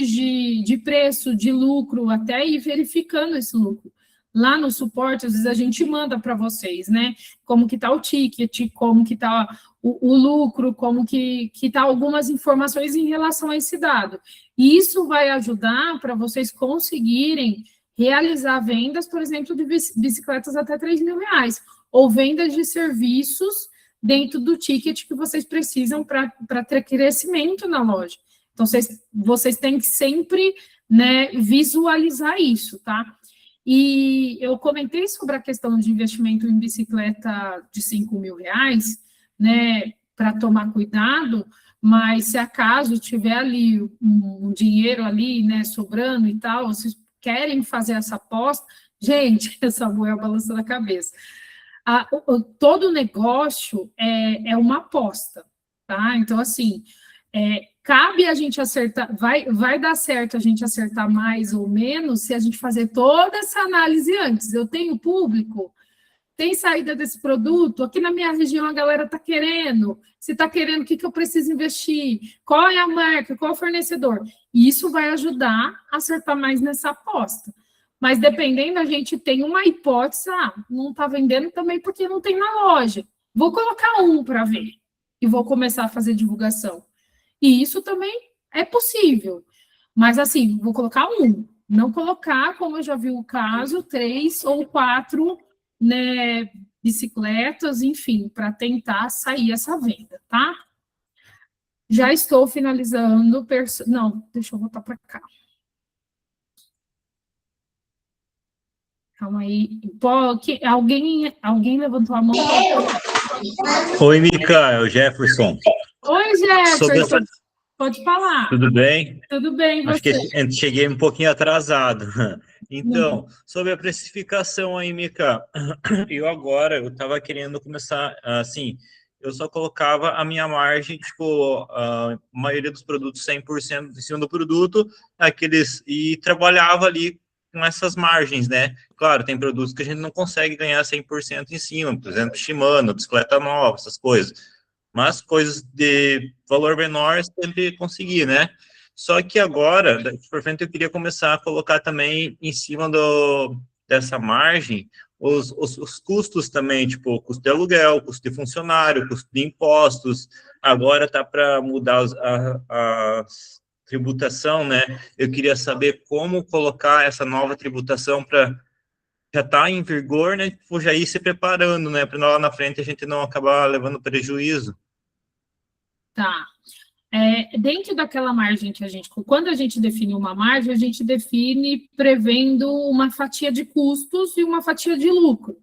S1: de preço, de lucro, até ir verificando esse lucro. Lá no suporte, às vezes a gente manda para vocês, né? Como que está o ticket, como que está o lucro, como que está algumas informações em relação a esse dado. E isso vai ajudar para vocês conseguirem realizar vendas, por exemplo, de bicicletas até R$3.000, ou vendas de serviços dentro do ticket que vocês precisam para ter crescimento na loja. Então, vocês têm que sempre, né, visualizar isso, tá? E eu comentei sobre a questão de investimento em bicicleta de R$5.000, né, para tomar cuidado, mas se acaso tiver ali um dinheiro ali, né, sobrando e tal, vocês querem fazer essa aposta, gente, Samuel balançando a cabeça. Todo negócio é uma aposta, tá? Então, assim, cabe a gente acertar, vai dar certo a gente acertar mais ou menos se a gente fazer toda essa análise antes. Eu tenho público, tem saída desse produto, aqui na minha região a galera está querendo, se está querendo, o que eu preciso investir, qual é a marca, qual é o fornecedor. E isso vai ajudar a acertar mais nessa aposta. Mas dependendo, a gente tem uma hipótese, não está vendendo também porque não tem na loja. Vou colocar um para ver e vou começar a fazer divulgação. E isso também é possível. Mas assim, vou colocar um, não colocar, como eu já vi o caso, 3 ou 4, né, bicicletas, enfim, para tentar sair essa venda, tá? Já estou finalizando. Não, deixa eu voltar para cá. Calma aí. Alguém levantou a mão?
S5: Oi, Mica, é o Jefferson.
S1: Oi, Jefferson. Pode falar.
S5: Tudo bem?
S1: Tudo bem,
S5: Acho
S1: você?
S5: que cheguei um pouquinho atrasado. Então, sobre a precificação aí, Mica, eu estava querendo começar, assim, eu só colocava a minha margem, tipo, a maioria dos produtos 100% em cima do produto, e trabalhava ali com essas margens, né? Claro, tem produtos que a gente não consegue ganhar 100% em cima, por exemplo, Shimano, bicicleta nova, essas coisas. Mas coisas de valor menor sempre consegui, né? Só que agora, daqui por frente, eu queria começar a colocar também em cima dessa margem os custos também, tipo custo de aluguel, custo de funcionário, custo de impostos. Agora tá para mudar a tributação, né? Eu queria saber como colocar essa nova tributação para já estar em vigor, né? Tipo, já ir se preparando, né? Para lá na frente a gente não acabar levando prejuízo.
S1: Tá. Dentro daquela margem que quando a gente define uma margem, a gente define prevendo uma fatia de custos e uma fatia de lucro.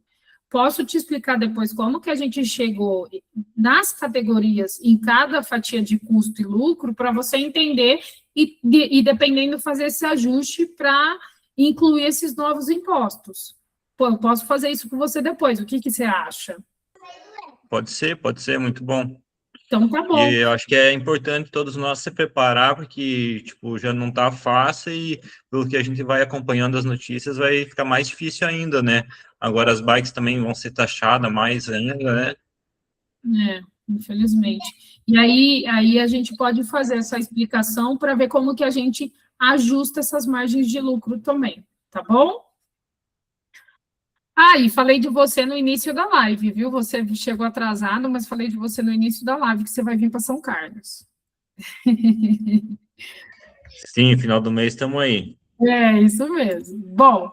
S1: posso te explicar depois como que a gente chegou nas categorias em cada fatia de custo e lucro para você entender e dependendo fazer esse ajuste para incluir esses novos impostos. Pô, eu posso fazer isso com você depois. O que você acha?
S5: Pode ser, muito bom.
S1: Então tá bom.
S5: E eu acho que é importante todos nós se preparar, porque, tipo, já não tá fácil e pelo que a gente vai acompanhando as notícias, vai ficar mais difícil ainda, né? Agora as bikes também vão ser taxadas mais ainda, né?
S1: Infelizmente. E aí a gente pode fazer essa explicação para ver como que a gente ajusta essas margens de lucro também, tá bom? Ah, e falei de você no início da live, viu? Você chegou atrasado, mas falei de você no início da live, que você vai vir para São Carlos.
S5: Sim, final do mês estamos aí.
S1: É, isso mesmo. Bom,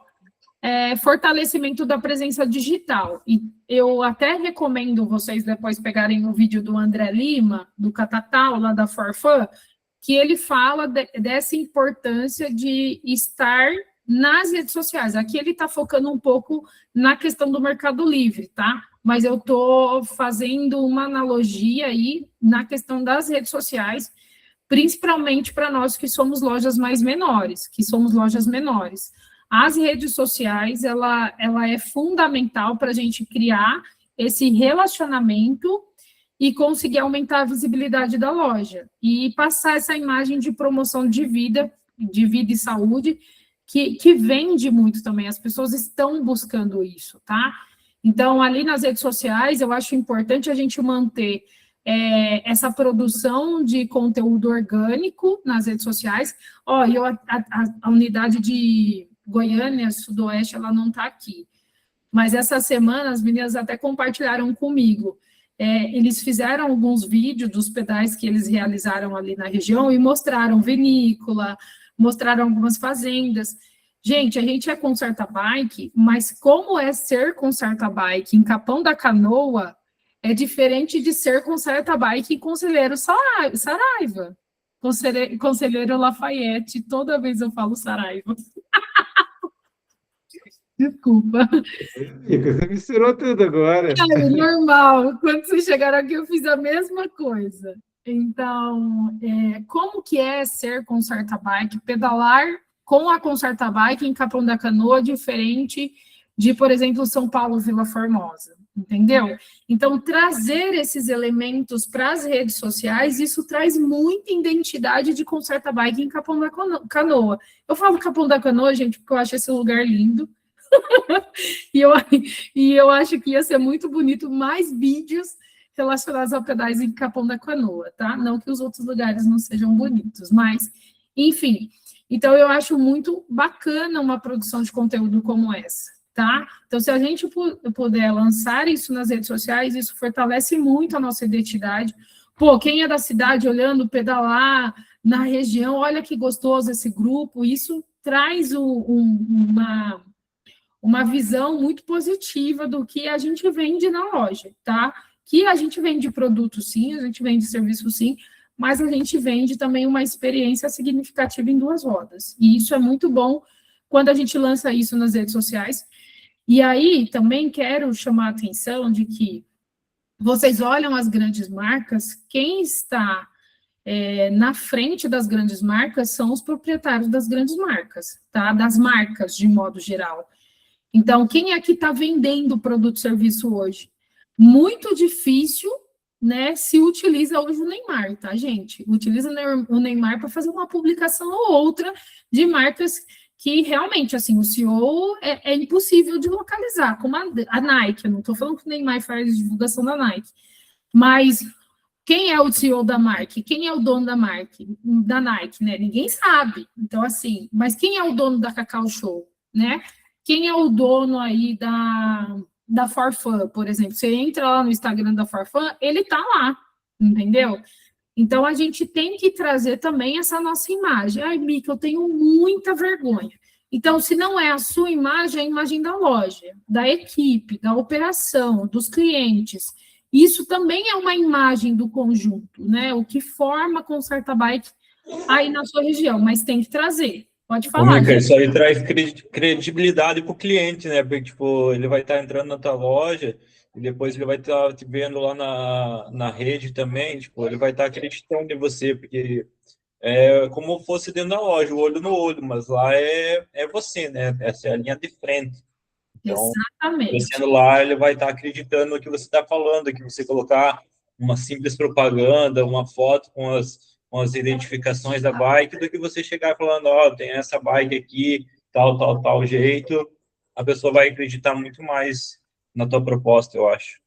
S1: fortalecimento da presença digital. E eu até recomendo vocês depois pegarem o vídeo do André Lima, do Catatal, lá da Forfã, que ele fala dessa importância de estar nas redes sociais. Aqui ele está focando um pouco na questão do Mercado Livre, tá? Mas eu estou fazendo uma analogia aí na questão das redes sociais, principalmente para nós que somos lojas mais menores, que somos lojas menores. As redes sociais, ela é fundamental para a gente criar esse relacionamento e conseguir aumentar a visibilidade da loja e passar essa imagem de promoção de vida e saúde, que vende muito também, as pessoas estão buscando isso, tá? Então, ali nas redes sociais, eu acho importante a gente manter essa produção de conteúdo orgânico nas redes sociais. Ó, a unidade de Goiânia, Sudoeste, ela não está aqui, mas essa semana as meninas até compartilharam comigo. Eles fizeram alguns vídeos dos pedais que eles realizaram ali na região e mostraram vinícola, mostraram algumas fazendas. Gente, a gente é Conserta Bike, mas como é ser Conserta Bike em Capão da Canoa, é diferente de ser Conserta Bike em Conselheiro Saraiva. Conselheiro Lafayette, toda vez eu falo Saraiva. Desculpa.
S4: Você misturou tudo agora.
S1: É normal. Quando vocês chegaram aqui, eu fiz a mesma coisa. Então, como que é ser Conserta Bike, pedalar com a Conserta Bike em Capão da Canoa, diferente de, por exemplo, São Paulo, Vila Formosa, entendeu? Então, trazer esses elementos para as redes sociais, isso traz muita identidade de Conserta Bike em Capão da Canoa. Eu falo Capão da Canoa, gente, porque eu acho esse lugar lindo. e eu acho que ia ser muito bonito mais vídeos relacionados a pedais em Capão da Canoa, tá? Não que os outros lugares não sejam bonitos, mas, enfim. Então, eu acho muito bacana uma produção de conteúdo como essa, tá? Então, se a gente puder lançar isso nas redes sociais, isso fortalece muito a nossa identidade. Pô, quem é da cidade olhando pedalar na região, olha que gostoso esse grupo, isso traz uma visão muito positiva do que a gente vende na loja, tá? Que a gente vende produto, sim, a gente vende serviço, sim, mas a gente vende também uma experiência significativa em duas rodas. E isso é muito bom quando a gente lança isso nas redes sociais. E aí, também quero chamar a atenção de que vocês olham as grandes marcas, quem está na frente das grandes marcas são os proprietários das grandes marcas, tá? Das marcas, de modo geral. Então, quem é que está vendendo produto e serviço hoje? Muito difícil, né? Se utiliza hoje o Neymar, tá, gente? Utiliza o Neymar para fazer uma publicação ou outra de marcas que realmente, assim, o CEO é impossível de localizar, como a Nike. Eu não estou falando que o Neymar faz divulgação da Nike, mas quem é o CEO da Nike? Quem é o dono da Nike, né? Ninguém sabe. Então, assim, mas quem é o dono da Cacau Show, né? Quem é o dono aí da Farfã, por exemplo? Você entra lá no Instagram da Farfã, ele tá lá, entendeu? Então, a gente tem que trazer também essa nossa imagem. Ai, Mica, eu tenho muita vergonha. Então, se não é a sua imagem, é a imagem da loja, da equipe, da operação, dos clientes. Isso também é uma imagem do conjunto, né? O que forma a Conserta Bike aí na sua região, mas tem que trazer. Pode
S5: Ô,
S1: falar,
S5: Mica,
S1: gente.
S5: isso aí traz credibilidade para o cliente, né? Porque, tipo, ele vai estar entrando na tua loja e depois ele vai estar te vendo lá na rede também, tipo, ele vai estar acreditando em você, porque é como fosse dentro da loja, o olho no olho, mas lá é você, né? Essa é a linha de frente. Então,
S1: Exatamente.
S5: descendo lá, ele vai estar acreditando no que você está falando, que você colocar uma simples propaganda, uma foto com as identificações da bike, do que você chegar falando, ó, tem essa bike aqui, tal jeito, a pessoa vai acreditar muito mais na tua proposta, eu acho.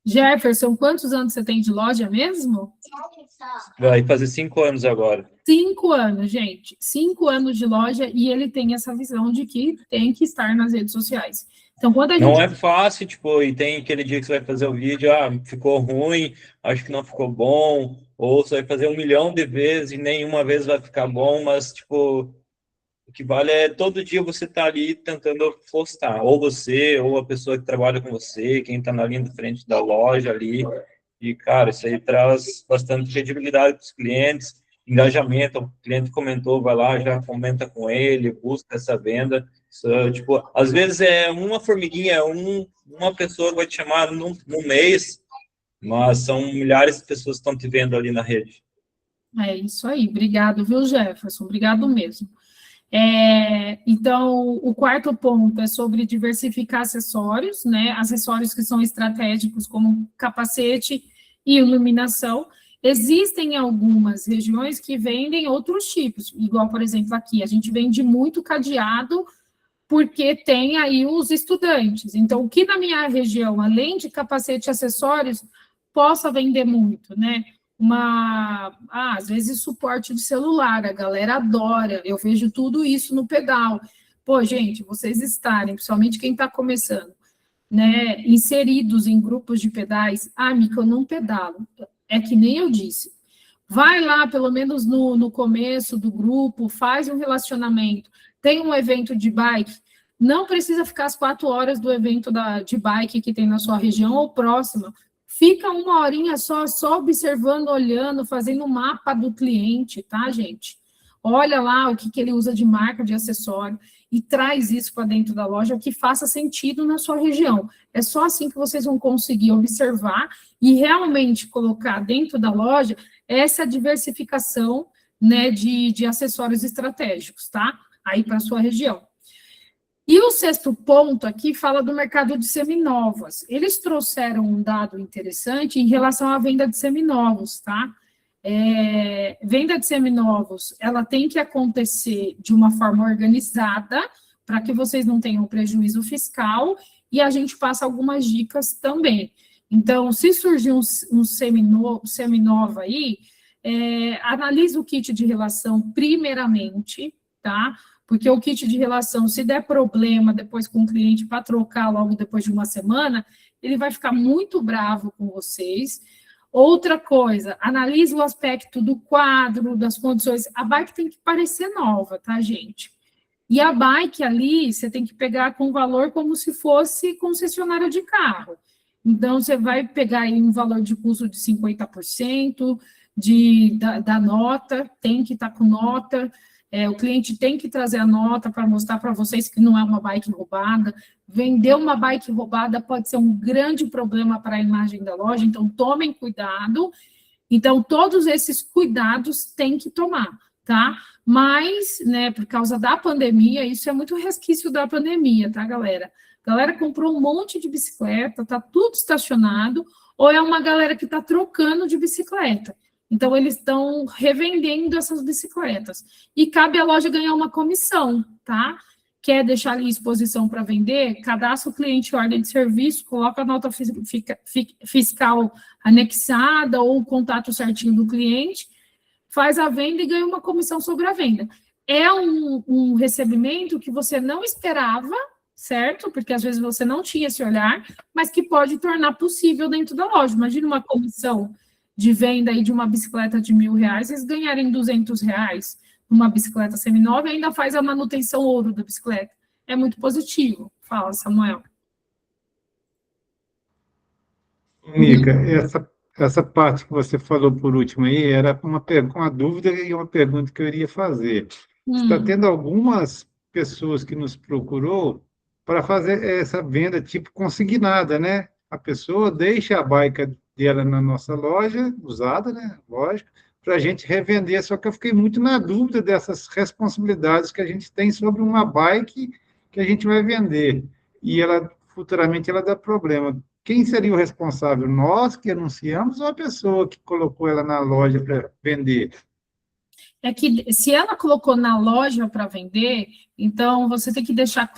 S1: Jefferson, quantos anos você tem de loja mesmo?
S5: Vai fazer 5 anos agora.
S1: 5 anos, gente. 5 anos de loja e ele tem essa visão de que tem que estar nas redes sociais. Então, quando a
S5: Não
S1: gente
S5: é fácil, tipo, e tem aquele dia que você vai fazer o vídeo, ficou ruim, acho que não ficou bom, ou você vai fazer 1 milhão de vezes e nenhuma vez vai ficar bom, mas, tipo, o que vale é todo dia você estar ali tentando postar, ou você, ou a pessoa que trabalha com você, quem está na linha de frente da loja ali. E, cara, isso aí traz bastante credibilidade para os clientes, engajamento. O cliente comentou, vai lá, já comenta com ele, busca essa venda. Isso, tipo, às vezes é uma formiguinha, uma pessoa que vai te chamar num mês, mas são milhares de pessoas que estão te vendo ali na rede.
S1: É isso aí. Obrigado, viu, Jefferson? Obrigado mesmo. Então, o quarto ponto é sobre diversificar acessórios, né? Acessórios que são estratégicos, como capacete e iluminação. Existem algumas regiões que vendem outros tipos, igual, por exemplo, aqui, a gente vende muito cadeado, porque tem aí os estudantes. Então, o que na minha região, além de capacete e acessórios, possa vender muito, né? Às vezes suporte de celular, a galera adora, eu vejo tudo isso no pedal. Pô, gente, vocês estarem, principalmente quem está começando, né, inseridos em grupos de pedais, Mica, eu não pedalo. É que nem eu disse. Vai lá, pelo menos no começo do grupo, faz um relacionamento, tem um evento de bike, não precisa ficar as 4 horas do evento de bike que tem na sua região ou próxima, fica 1 horinha só observando, olhando, fazendo o mapa do cliente, tá, gente? Olha lá o que ele usa de marca, de acessório, e traz isso para dentro da loja, o que faça sentido na sua região. É só assim que vocês vão conseguir observar e realmente colocar dentro da loja essa diversificação, né, de acessórios estratégicos, tá? Aí para a sua região. E o sexto ponto aqui fala do mercado de seminovas. Eles trouxeram um dado interessante em relação à venda de seminovos, tá? Venda de seminovos, ela tem que acontecer de uma forma organizada, para que vocês não tenham prejuízo fiscal, e a gente passa algumas dicas também. Então, se surgir um seminova aí, analise o kit de relação primeiramente, tá? Porque o kit de relação, se der problema depois com o cliente para trocar logo depois de uma semana, ele vai ficar muito bravo com vocês. Outra coisa, analise o aspecto do quadro, das condições. A bike tem que parecer nova, tá, gente? E a bike ali, você tem que pegar com valor como se fosse concessionária de carro. Então, você vai pegar aí um valor de custo de 50% da nota, tem que estar com nota, o cliente tem que trazer a nota para mostrar para vocês que não é uma bike roubada. Vender uma bike roubada pode ser um grande problema para a imagem da loja, então tomem cuidado. Então, todos esses cuidados tem que tomar, tá? Mas, né, por causa da pandemia, isso é muito resquício da pandemia, tá, galera? A galera comprou um monte de bicicleta, tá tudo estacionado, ou é uma galera que está trocando de bicicleta. Então, eles estão revendendo essas bicicletas. E cabe à loja ganhar uma comissão, tá? Quer deixar ali exposição para vender? Cadastra o cliente em ordem de serviço, coloca a nota fiscal anexada ou o contato certinho do cliente, faz a venda e ganha uma comissão sobre a venda. É um recebimento que você não esperava, certo? Porque às vezes você não tinha esse olhar, mas que pode tornar possível dentro da loja. Imagina uma comissão de venda aí de uma bicicleta de R$1.000, eles ganharem R$200 numa bicicleta seminova e ainda faz a manutenção ouro da bicicleta. É muito positivo. Fala, Samuel.
S4: Mica, essa parte que você falou por último aí era uma dúvida e uma pergunta que eu iria fazer. Está tendo algumas pessoas que nos procurou para fazer essa venda tipo consignada, né? A pessoa deixa a bike dela na nossa loja, usada, né? Lógico, para a gente revender. Só que eu fiquei muito na dúvida dessas responsabilidades que a gente tem sobre uma bike que a gente vai vender. E ela, futuramente, ela dá problema. Quem seria o responsável? Nós que anunciamos ou a pessoa que colocou ela na loja para vender?
S1: É que se ela colocou na loja para vender, então você tem que deixar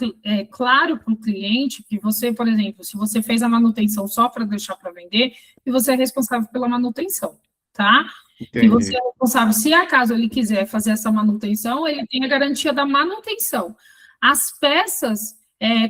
S1: claro para o cliente que você, por exemplo, se você fez a manutenção só para deixar para vender, e você é responsável pela manutenção, tá?
S4: Entendi.
S1: E você é responsável, se acaso ele quiser fazer essa manutenção, ele tem a garantia da manutenção. As peças,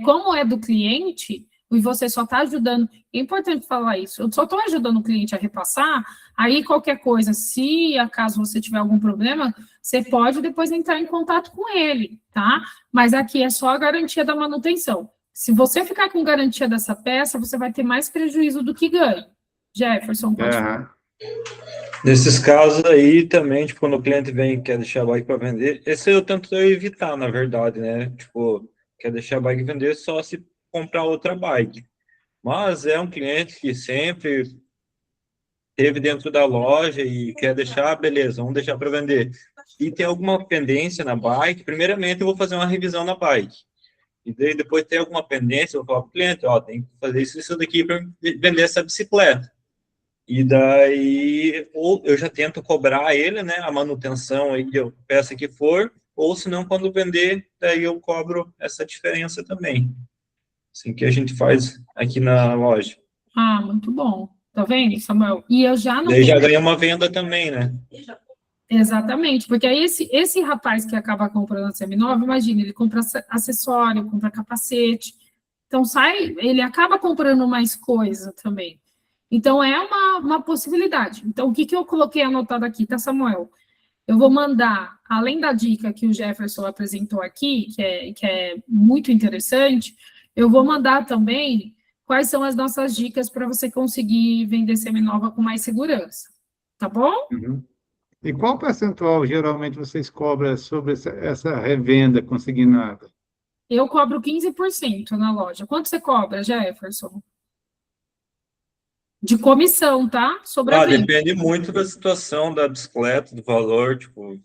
S1: como é do cliente, e você só está ajudando, é importante falar isso, eu só estou ajudando o cliente a repassar, aí qualquer coisa, se acaso você tiver algum problema, você pode depois entrar em contato com ele, tá? Mas aqui é só a garantia da manutenção. Se você ficar com garantia dessa peça, você vai ter mais prejuízo do que ganho. Jefferson, pode falar.
S5: Nesses casos aí também, tipo, quando o cliente vem e quer deixar a bike para vender, esse eu tento evitar, na verdade, né? Tipo, quer deixar a bike vender só se comprar outra bike. Mas é um cliente que sempre esteve dentro da loja e quer deixar, beleza, vamos deixar para vender. E tem alguma pendência na bike, primeiramente eu vou fazer uma revisão na bike. E daí depois tem alguma pendência, eu vou falar para o cliente, ó, tem que fazer isso daqui para vender essa bicicleta. E daí, ou eu já tento cobrar ele, né, a manutenção aí, eu peça que for, ou se não, quando vender, daí eu cobro essa diferença também. Assim que a gente faz aqui na loja.
S1: Ah, muito bom. Tá vendo, Samuel? E eu já não...
S5: Daí já ganha uma venda também, né?
S1: Exatamente, porque aí esse rapaz que acaba comprando a seminova, imagina, ele compra acessório, compra capacete, então ele acaba comprando mais coisa também. Então, é uma possibilidade. Então, o que eu coloquei anotado aqui, tá, Samuel? Eu vou mandar, além da dica que o Jefferson apresentou aqui, que é muito interessante, eu vou mandar também quais são as nossas dicas para você conseguir vender seminova com mais segurança. Tá bom?
S4: Uhum. E qual percentual geralmente vocês cobram sobre essa revenda consignada?
S1: Eu cobro 15% na loja. Quanto você cobra, Jefferson? De comissão, tá? Sobre a venda.
S5: Depende muito da situação da bicicleta, do valor, tipo,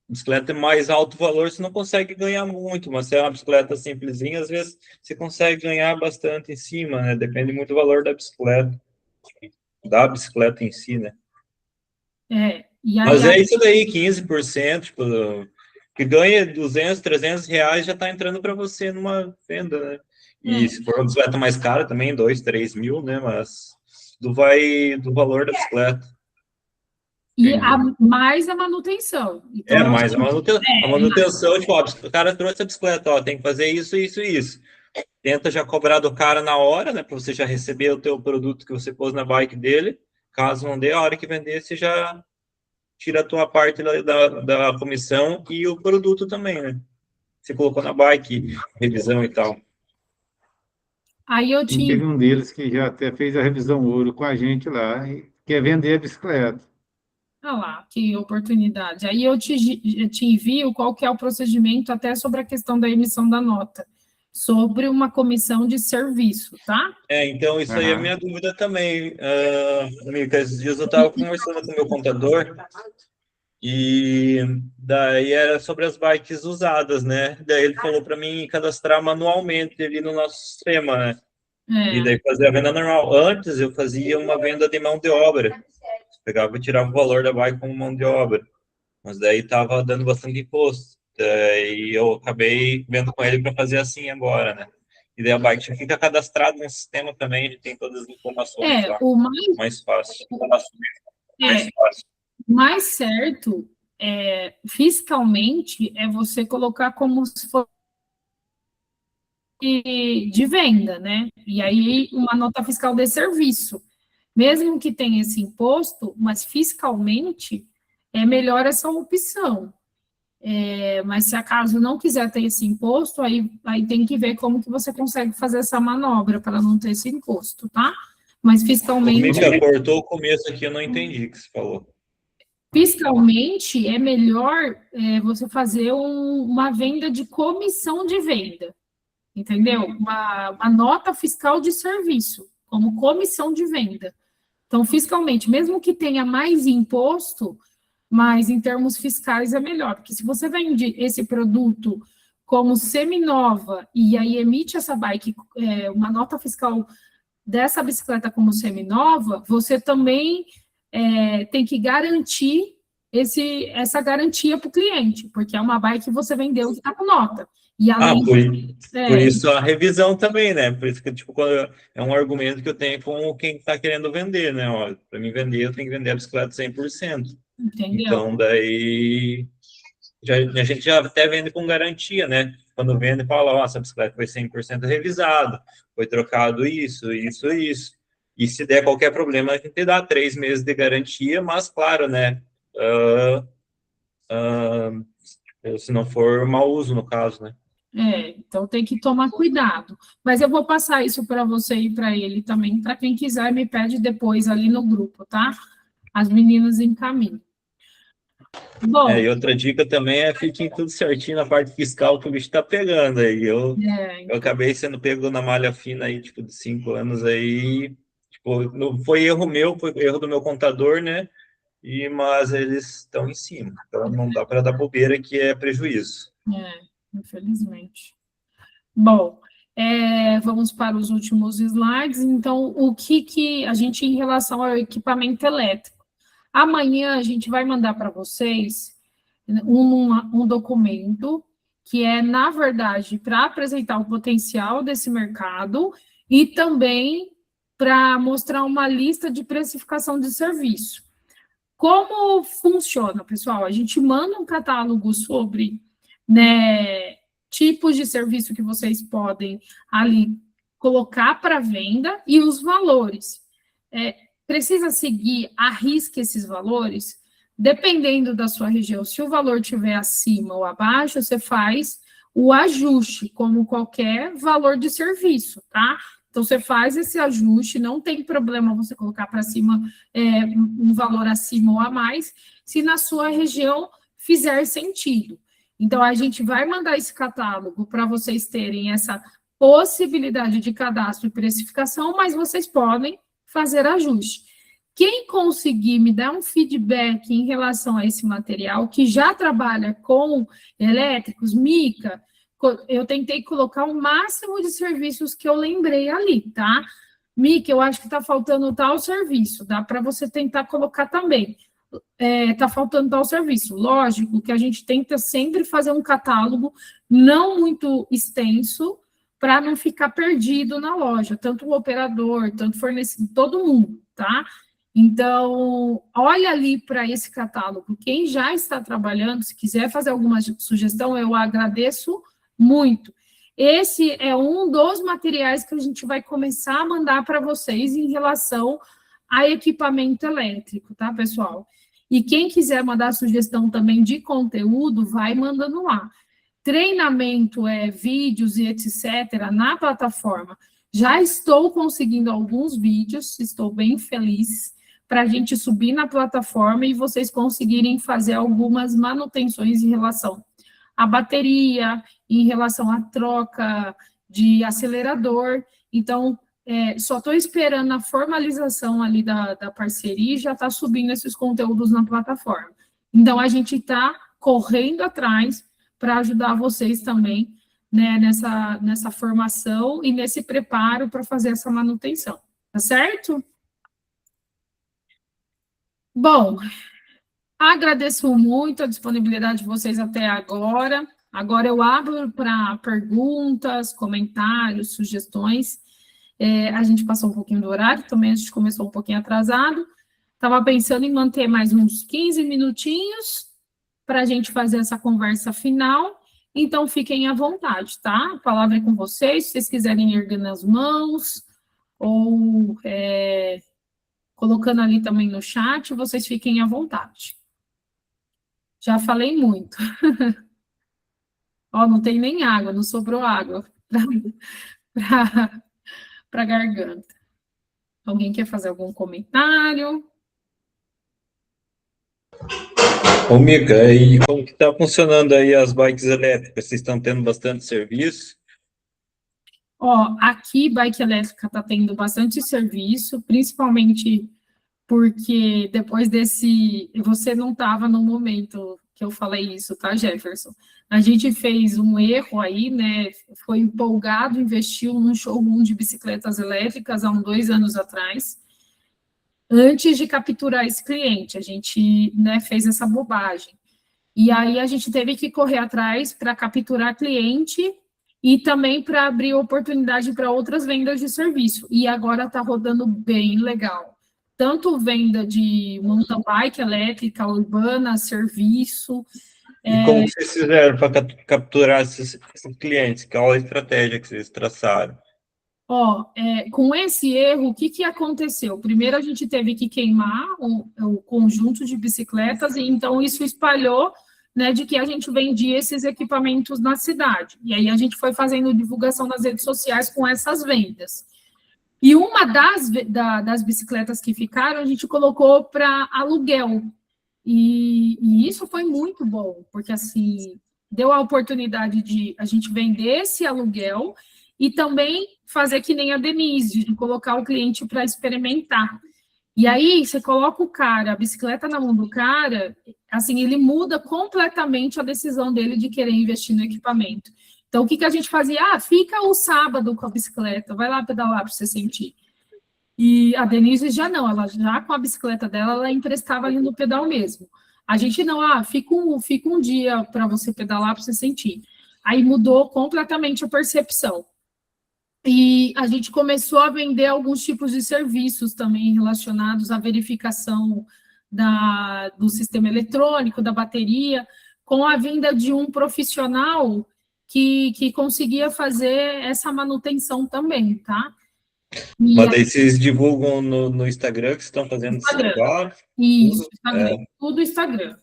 S5: bicicleta é mais alto valor, você não consegue ganhar muito, mas se é uma bicicleta simplesinha, às vezes você consegue ganhar bastante em cima, né? Depende muito do valor da bicicleta em si, né?
S1: E aí,
S5: mas é isso daí, 15%, tipo, que ganha 200, 300 reais já está entrando para você numa venda, né? E se for uma bicicleta mais cara também, 2, 3 mil, né? Mas vai do valor da bicicleta.
S1: E mais a manutenção. Então,
S5: mais a manutenção. A manutenção, tipo, ó, o cara trouxe a bicicleta, ó, tem que fazer isso, isso e isso. Tenta já cobrar do cara na hora, né, para você já receber o teu produto que você pôs na bike dele. Caso não dê, a hora que vender, você já tira a tua parte da comissão e o produto também, né? Você colocou na bike, revisão e tal.
S1: Aí
S4: teve um deles que já até fez a revisão ouro com a gente lá e quer vender a bicicleta.
S1: Ah lá, que oportunidade. Aí eu te envio qual que é o procedimento até sobre a questão da emissão da nota, sobre uma comissão de serviço, tá?
S5: Então isso aí é a minha dúvida também, amiga. Esses dias eu estava conversando com o meu contador e daí era sobre as bikes usadas, né? Daí ele falou para mim cadastrar manualmente ali no nosso sistema, né? E daí fazer a venda normal. Antes eu fazia uma venda de mão de obra. Pegava e tirava o valor da bike como mão de obra. Mas daí estava dando bastante imposto. Daí eu acabei vendo com ele para fazer assim agora, né? E daí a bike já fica cadastrada no sistema também, ele tem todas as informações lá.
S1: O
S5: mais fácil.
S1: Mais certo, fiscalmente, é você colocar como se fosse de venda, né? E aí, uma nota fiscal de serviço. Mesmo que tenha esse imposto, mas fiscalmente é melhor essa opção. Mas se acaso não quiser ter esse imposto, aí tem que ver como que você consegue fazer essa manobra para não ter esse imposto, tá? Mas fiscalmente...
S5: Cortou o começo aqui, eu não entendi o que você falou.
S1: Fiscalmente, é melhor você fazer uma venda de comissão de venda, entendeu? Uma nota fiscal de serviço, como comissão de venda. Então, fiscalmente, mesmo que tenha mais imposto, mas em termos fiscais é melhor, porque se você vende esse produto como seminova e aí emite essa bike, uma nota fiscal dessa bicicleta como seminova, você também tem que garantir essa garantia para o cliente, porque é uma bike que você vendeu que está com nota. E além
S5: por isso a revisão também, né? Por isso que, tipo, é um argumento que eu tenho com quem está querendo vender, né? Para mim vender, eu tenho que vender a bicicleta 100%.
S1: Entendeu?
S5: Então, daí, a gente já até vende com garantia, né? Quando vende, fala, ó, essa bicicleta foi 100% revisado, foi trocado isso. E se der qualquer problema, a gente dá 3 meses de garantia, mas, claro, né? Se não for mau uso, no caso, né?
S1: Então tem que tomar cuidado. Mas eu vou passar isso para você e para ele também, para quem quiser me pede depois ali no grupo, tá? As meninas encaminham. Bom,
S5: e outra dica também é fiquem tudo certinho na parte fiscal que o bicho tá pegando aí. Eu acabei sendo pego na malha fina aí, tipo, de 5 anos aí. Tipo, não foi erro meu, foi erro do meu contador, né? Mas eles estão em cima. Então não dá para dar bobeira que é prejuízo.
S1: Infelizmente. Bom, vamos para os últimos slides. Então, o que a gente, em relação ao equipamento elétrico, amanhã a gente vai mandar para vocês um documento que é, na verdade, para apresentar o potencial desse mercado e também para mostrar uma lista de precificação de serviço. Como funciona, pessoal? A gente manda um catálogo sobre, né, tipos de serviço que vocês podem ali colocar para venda e os valores. Precisa seguir à risca esses valores? Dependendo da sua região, se o valor estiver acima ou abaixo, você faz o ajuste, como qualquer valor de serviço, tá? Então, você faz esse ajuste, não tem problema você colocar para cima um valor acima ou a mais, se na sua região fizer sentido. Então, a gente vai mandar esse catálogo para vocês terem essa possibilidade de cadastro e precificação, mas vocês podem fazer ajuste. Quem conseguir me dar um feedback em relação a esse material, que já trabalha com elétricos, Mica, eu tentei colocar o máximo de serviços que eu lembrei ali, tá? Mica, eu acho que está faltando tal serviço, dá para você tentar colocar também. Está faltando tal serviço. Lógico que a gente tenta sempre fazer um catálogo não muito extenso, para não ficar perdido na loja, tanto o operador, tanto o fornecedor, todo mundo, tá? Então, olha ali para esse catálogo. Quem já está trabalhando, se quiser fazer alguma sugestão, eu agradeço muito. Esse é um dos materiais que a gente vai começar a mandar para vocês em relação a equipamento elétrico, tá, pessoal? E quem quiser mandar sugestão também de conteúdo, vai mandando lá. Treinamento, vídeos e etc., na plataforma. Já estou conseguindo alguns vídeos, estou bem feliz, para a gente subir na plataforma e vocês conseguirem fazer algumas manutenções em relação à bateria, em relação à troca de acelerador. Então, só estou esperando a formalização ali da parceria e já está subindo esses conteúdos na plataforma. Então, a gente está correndo atrás para ajudar vocês também, né, nessa formação e nesse preparo para fazer essa manutenção, tá certo? Bom, agradeço muito a disponibilidade de vocês até agora. Agora eu abro para perguntas, comentários, sugestões. A gente passou um pouquinho do horário, também a gente começou um pouquinho atrasado. Estava pensando em manter mais uns 15 minutinhos para a gente fazer essa conversa final. Então, fiquem à vontade, tá? A palavra é com vocês. Se vocês quiserem erguendo as mãos ou colocando ali também no chat, vocês fiquem à vontade. Já falei muito. Ó, não tem nem água, não sobrou água para a garganta. Alguém quer fazer algum comentário?
S5: Ô, Mica, e como que tá funcionando aí as bikes elétricas? Vocês estão tendo bastante serviço?
S1: Ó, aqui bike elétrica está tendo bastante serviço, principalmente porque depois desse, você não estava no momento que eu falei isso, tá, Jefferson? A gente fez um erro aí, né? Foi empolgado, investiu num showroom de bicicletas elétricas há uns 2 anos atrás, antes de capturar esse cliente. A gente, né, fez essa bobagem. E aí a gente teve que correr atrás para capturar cliente e também para abrir oportunidade para outras vendas de serviço. E agora está rodando bem legal. Tanto venda de mountain bike elétrica, urbana, serviço.
S5: E como que vocês fizeram para capturar esses clientes? Qual a estratégia que vocês traçaram?
S1: Com esse erro, o que aconteceu? Primeiro, a gente teve que queimar o conjunto de bicicletas, e então isso espalhou, né, de que a gente vendia esses equipamentos na cidade. E aí a gente foi fazendo divulgação nas redes sociais com essas vendas. E uma das bicicletas que ficaram, a gente colocou para aluguel. E isso foi muito bom, porque assim deu a oportunidade de a gente vender esse aluguel e também fazer que nem a Denise, de colocar o cliente para experimentar. E aí você coloca o cara, a bicicleta na mão do cara, assim, ele muda completamente a decisão dele de querer investir no equipamento. Então, o que a gente fazia? Fica o sábado com a bicicleta, vai lá pedalar para você sentir. E a Denise já não, ela já com a bicicleta dela, ela emprestava ali no pedal mesmo. A gente não, fica um dia para você pedalar, para você sentir. Aí mudou completamente a percepção. E a gente começou a vender alguns tipos de serviços também relacionados à verificação do sistema eletrônico, da bateria, com a vinda de um profissional que conseguia fazer essa manutenção também, tá?
S5: Mas daí vocês divulgam no Instagram que vocês estão fazendo
S1: Instagram.
S5: claro?
S1: Isso, Instagram. Tudo Instagram.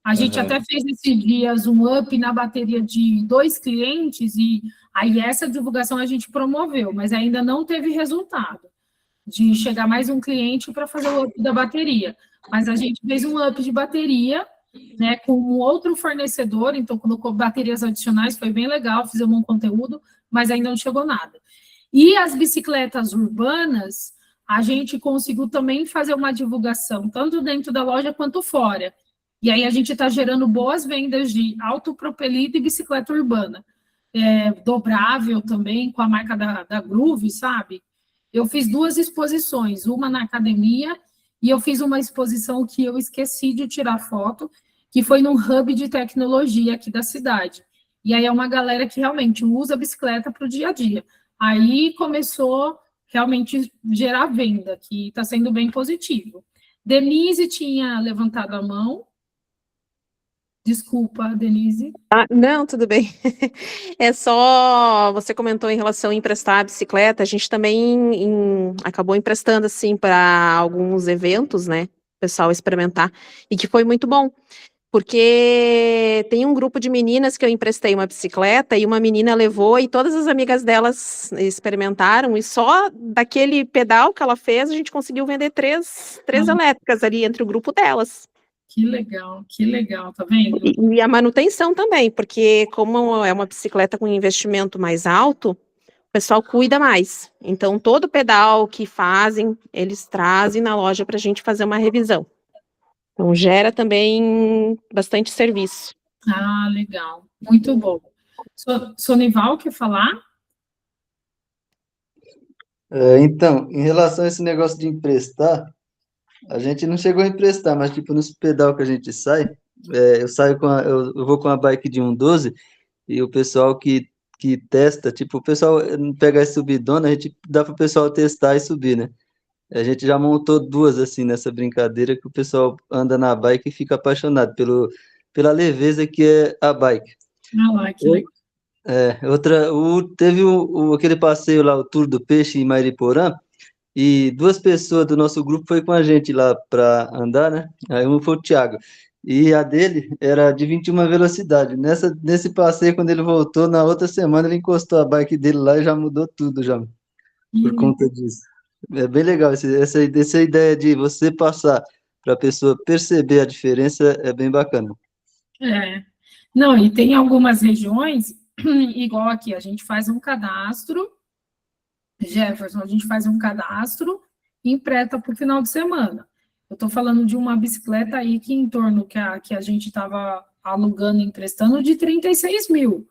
S1: A gente até fez esses dias um up na bateria de 2 clientes, e aí essa divulgação a gente promoveu, mas ainda não teve resultado de chegar mais um cliente para fazer o up da bateria. Mas a gente fez um up de bateria, né, com um outro fornecedor, então colocou baterias adicionais, foi bem legal, fizemos um conteúdo, mas ainda não chegou nada. E as bicicletas urbanas, a gente conseguiu também fazer uma divulgação, tanto dentro da loja quanto fora. E aí a gente está gerando boas vendas de autopropelido e bicicleta urbana. Dobrável também, com a marca da Groove, sabe? Eu fiz 2 exposições, uma na academia, e eu fiz uma exposição que eu esqueci de tirar foto, que foi num hub de tecnologia aqui da cidade. E aí é uma galera que realmente usa a bicicleta para o dia a dia. Aí começou realmente gerar venda, que está sendo bem positivo. Denise tinha levantado a mão. Desculpa, Denise.
S2: Não, tudo bem. É só, você comentou em relação a emprestar a bicicleta, a gente também acabou emprestando, assim, para alguns eventos, né, o pessoal experimentar, e que foi muito bom, porque tem um grupo de meninas que eu emprestei uma bicicleta, e uma menina levou, e todas as amigas delas experimentaram, e só daquele pedal que ela fez, a gente conseguiu vender três elétricas ali entre o grupo delas.
S1: Que legal, tá vendo?
S2: E a manutenção também, porque como é uma bicicleta com investimento mais alto, o pessoal cuida mais. Então, todo pedal que fazem, eles trazem na loja para a gente fazer uma revisão. Então, gera também bastante serviço.
S1: Legal. Muito bom. Sonival, quer falar?
S3: Então, em relação a esse negócio de emprestar, a gente não chegou a emprestar, mas tipo, nos pedal que a gente sai, eu saio eu vou com a bike de 1.12 e o pessoal que testa, tipo, o pessoal pega as subidonas, a gente dá para o pessoal testar e subir, né? A gente já montou 2 assim nessa brincadeira que o pessoal anda na bike e fica apaixonado pela leveza que é a bike.
S1: Que legal.
S3: Teve aquele passeio lá, o Tour do Peixe em Mariporã, e 2 pessoas do nosso grupo foi com a gente lá para andar, né? Aí um foi o Thiago. E a dele era de 21 velocidade. Nesse passeio, quando ele voltou, na outra semana, ele encostou a bike dele lá e já mudou tudo, já, por conta disso. É bem legal essa ideia de você passar para a pessoa perceber a diferença, é bem bacana.
S1: É. Não, e tem algumas regiões, igual aqui, a gente faz um cadastro, Jefferson, a gente faz um cadastro e empresta para o final de semana. Eu estou falando de uma bicicleta aí que em torno que a gente estava alugando e emprestando de 36 mil.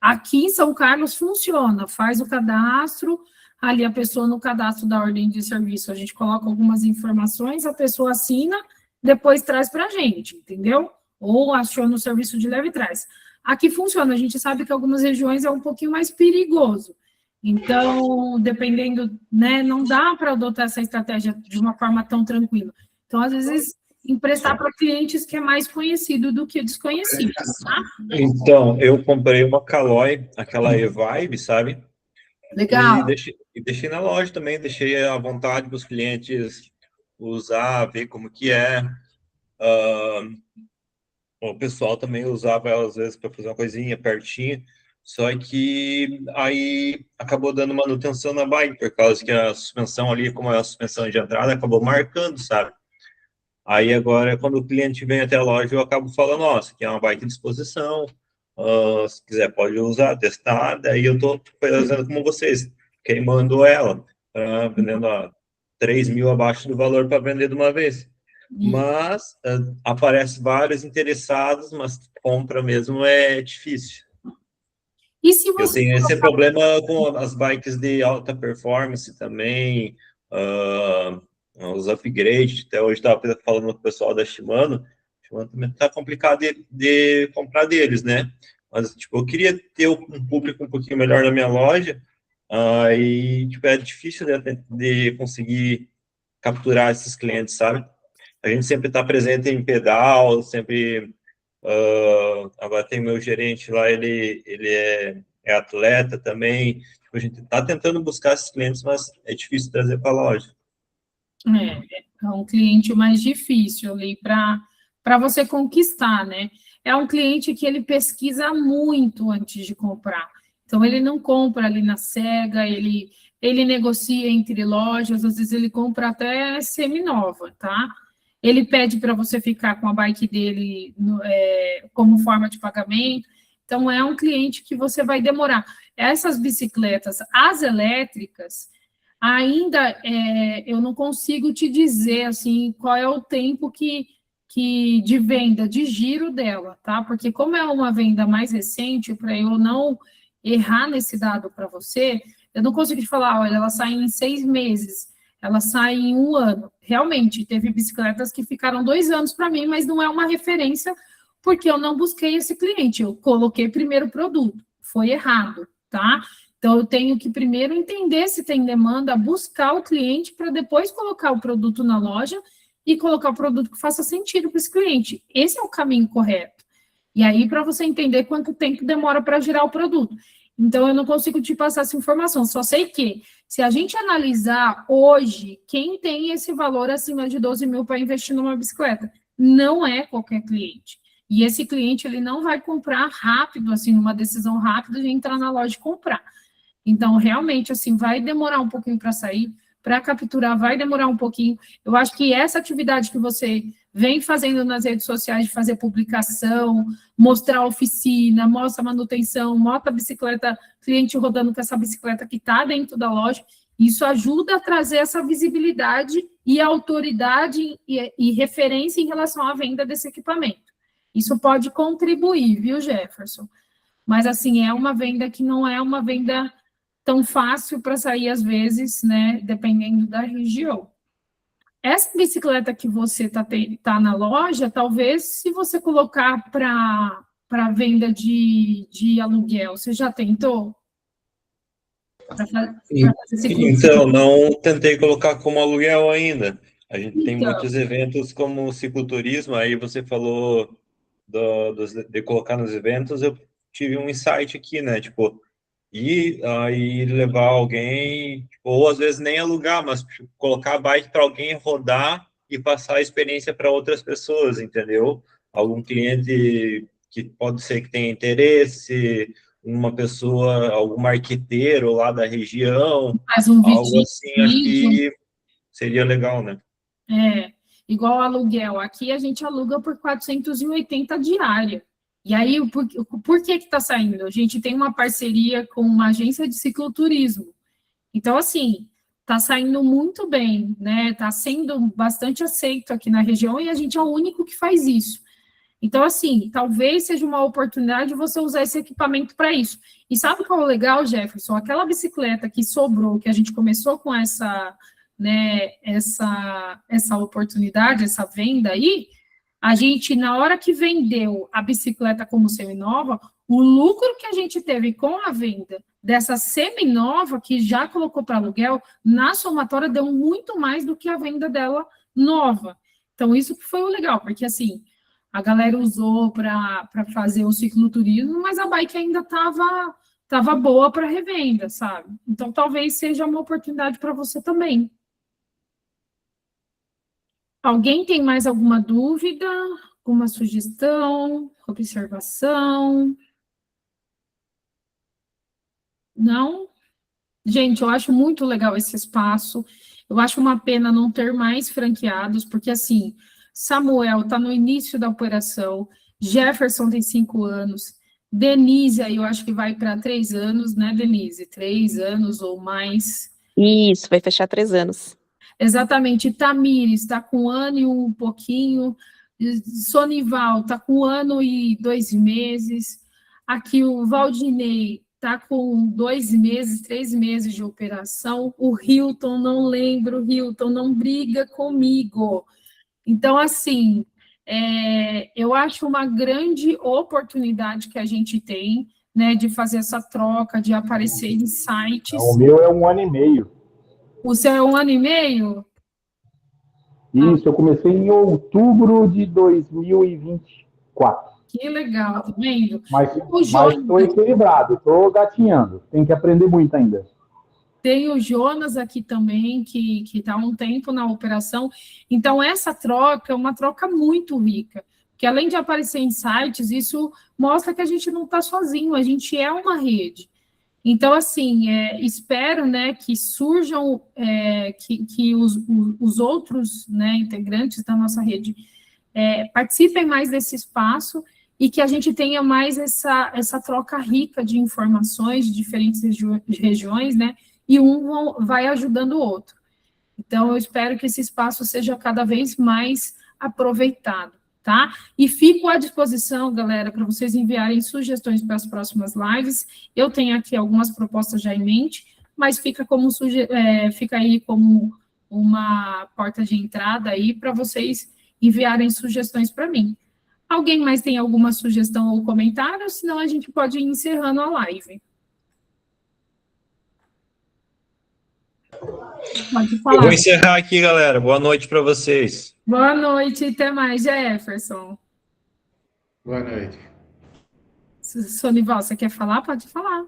S1: Aqui em São Carlos funciona, faz o cadastro, ali a pessoa no cadastro da ordem de serviço, a gente coloca algumas informações, a pessoa assina, depois traz para a gente, entendeu? Ou aciona o serviço de leve e traz. Aqui funciona, a gente sabe que algumas regiões é um pouquinho mais perigoso. Então, dependendo, né, não dá para adotar essa estratégia de uma forma tão tranquila. Então, às vezes, emprestar para clientes que é mais conhecido do que desconhecido, tá?
S5: Então, eu comprei uma Caloi, aquela E-Vibe, sabe?
S1: Legal.
S5: E deixei na loja também, deixei à vontade para os clientes usar, ver como que é. O pessoal também usava ela às vezes para fazer uma coisinha pertinho, só que aí acabou dando manutenção na bike, por causa que a suspensão ali, como é a suspensão de entrada, acabou marcando, sabe? Aí agora, quando o cliente vem até a loja, eu acabo falando, ó, isso aqui é uma bike de exposição, se quiser pode usar, testar, daí eu tô fazendo como vocês, queimando ela, vendendo a 3 mil abaixo do valor para vender de uma vez. Mas aparece vários interessados, mas compra mesmo é difícil.
S1: E se você...
S5: Eu tenho esse problema com as bikes de alta performance também, os upgrades, até hoje estava falando com o pessoal da Shimano também está complicado de comprar deles, né? Mas, tipo, eu queria ter um público um pouquinho melhor na minha loja, e, tipo, é difícil de conseguir capturar esses clientes, sabe? A gente sempre está presente em pedal, sempre... agora tem meu gerente lá, ele é atleta também. Tipo, a gente está tentando buscar esses clientes, mas é difícil trazer para a loja.
S1: É um cliente mais difícil ali para você conquistar, né? É um cliente que ele pesquisa muito antes de comprar. Então, ele não compra ali na cega, ele negocia entre lojas, às vezes ele compra até semi-nova, tá? Ele pede para você ficar com a bike dele como forma de pagamento. Então, é um cliente que você vai demorar. Essas bicicletas, as elétricas, ainda eu não consigo te dizer assim qual é o tempo que de venda, de giro dela, tá? Porque como é uma venda mais recente, para eu não errar nesse dado para você, eu não consigo te falar, olha, ela sai em 6 meses, ela sai em 1 ano. Realmente, teve bicicletas que ficaram 2 anos para mim, mas não é uma referência, porque eu não busquei esse cliente, eu coloquei primeiro o produto, foi errado, tá? Então, eu tenho que primeiro entender se tem demanda, buscar o cliente para depois colocar o produto na loja e colocar o produto que faça sentido para esse cliente. Esse é o caminho correto. E aí, para você entender quanto tempo demora para girar o produto. Então, eu não consigo te passar essa informação, só sei que, se a gente analisar hoje, quem tem esse valor acima de 12 mil para investir numa bicicleta, não é qualquer cliente. E esse cliente, ele não vai comprar rápido, assim, numa decisão rápida de entrar na loja e comprar. Então, realmente, assim, vai demorar um pouquinho para sair, para capturar vai demorar um pouquinho. Eu acho que essa atividade que você vem fazendo nas redes sociais, de fazer publicação, mostrar a oficina, mostra a manutenção, mostra a bicicleta, cliente rodando com essa bicicleta que está dentro da loja, isso ajuda a trazer essa visibilidade e autoridade e referência em relação à venda desse equipamento. Isso pode contribuir, viu, Jefferson? Mas, assim, é uma venda que não é uma venda tão fácil para sair, às vezes, né, dependendo da região. Essa bicicleta que você tá na loja, talvez, se você colocar para venda de aluguel, você já tentou?
S5: Então, não tentei colocar como aluguel ainda. A gente tem muitos eventos como cicloturismo, aí você falou de colocar nos eventos, eu tive um insight aqui, né, tipo, e aí levar alguém, ou às vezes nem alugar, mas colocar a bike para alguém rodar e passar a experiência para outras pessoas, entendeu? Algum cliente que pode ser que tenha interesse, uma pessoa, algum marqueteiro lá da região,
S1: faz um
S5: algo assim, acho que seria legal, né?
S1: igual aluguel. Aqui a gente aluga por 480 diária. E aí, por que está saindo? A gente tem uma parceria com uma agência de cicloturismo. Então, assim, está saindo muito bem, né? Está sendo bastante aceito aqui na região e a gente é o único que faz isso. Então, assim, talvez seja uma oportunidade você usar esse equipamento para isso. E sabe qual é o legal, Jefferson? Aquela bicicleta que sobrou, que a gente começou com essa, né, essa oportunidade, essa venda aí, a gente, na hora que vendeu a bicicleta como seminova, o lucro que a gente teve com a venda dessa seminova, que já colocou para aluguel, na somatória deu muito mais do que a venda dela nova. Então, isso que foi o legal, porque assim, a galera usou para fazer o cicloturismo, mas a bike ainda estava boa para revenda, sabe? Então, talvez seja uma oportunidade para você também. Alguém tem mais alguma dúvida? Alguma sugestão? Observação? Não? Gente, eu acho muito legal esse espaço. Eu acho uma pena não ter mais franqueados, porque assim, Samuel está no início da operação, Jefferson tem 5 anos, Denise aí eu acho que vai para 3 anos, né, Denise? 3 anos ou mais.
S2: Isso, vai fechar 3 anos.
S1: Exatamente, Tamires está com 1 ano e um pouquinho, Sonival está com 1 ano e 2 meses, aqui o Valdinei está com 2 meses, 3 meses de operação, o Hilton, não lembro, Hilton, não briga comigo. Então, assim, eu acho uma grande oportunidade que a gente tem, né, de fazer essa troca, de aparecer em sites.
S6: O meu é 1 ano e meio.
S1: O seu é 1 ano e meio?
S6: Isso, eu comecei em outubro de 2024.
S1: Que legal, tá vendo?
S6: Mas estou equilibrado, estou gatinhando. Tem que aprender muito ainda.
S1: Tem o Jonas aqui também, que está há um tempo na operação. Então, essa troca é uma troca muito rica, porque além de aparecer em sites, isso mostra que a gente não está sozinho, a gente é uma rede. Então, assim, espero, né, que surjam, que os outros, né, integrantes da nossa rede participem mais desse espaço e que a gente tenha mais essa troca rica de informações de diferentes regiões, né, e vai ajudando o outro. Então, eu espero que esse espaço seja cada vez mais aproveitado, tá? E fico à disposição, galera, para vocês enviarem sugestões para as próximas lives. Eu tenho aqui algumas propostas já em mente, mas fica aí como uma porta de entrada aí para vocês enviarem sugestões para mim. Alguém mais tem alguma sugestão ou comentário? Senão a gente pode ir encerrando a live. Pode falar.
S5: Eu vou encerrar aqui, galera. Boa noite para vocês.
S1: Boa noite, até mais, Jefferson.
S4: Boa noite.
S1: Sonival, você quer falar? Pode falar.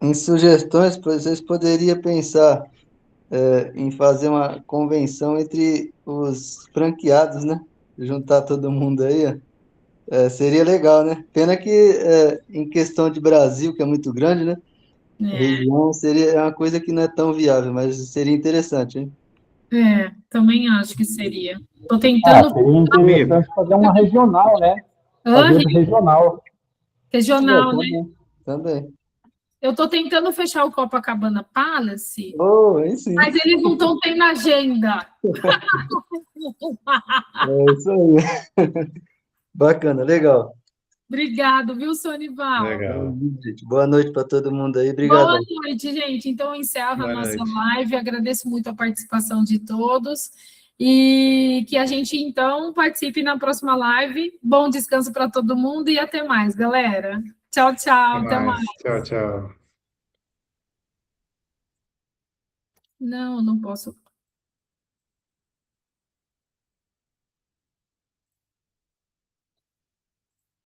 S3: Em sugestões, vocês poderiam pensar em fazer uma convenção entre os franqueados, né? Juntar todo mundo aí, ó. Seria legal, né? Pena que em questão de Brasil, que é muito grande, né? Região seria uma coisa que não é tão viável, mas seria interessante, hein?
S1: Também acho que seria. Estou tentando...
S6: seria interessante fazer uma regional, né? Fazer regional.
S1: Regional, né?
S3: Também.
S1: Eu estou tentando fechar o Copacabana Palace,
S3: Aí sim.
S1: mas eles não estão tendo agenda.
S3: É isso aí. Bacana, legal.
S1: Obrigado, viu, Sonival?
S4: Legal.
S3: Gente, boa noite para todo mundo aí. Obrigado.
S1: Boa noite, gente. Então, encerro a nossa live. Agradeço muito a participação de todos. E que a gente, então, participe na próxima live. Bom descanso para todo mundo e até mais, galera. Tchau, tchau. Até mais.
S4: Tchau, tchau.
S1: Não posso.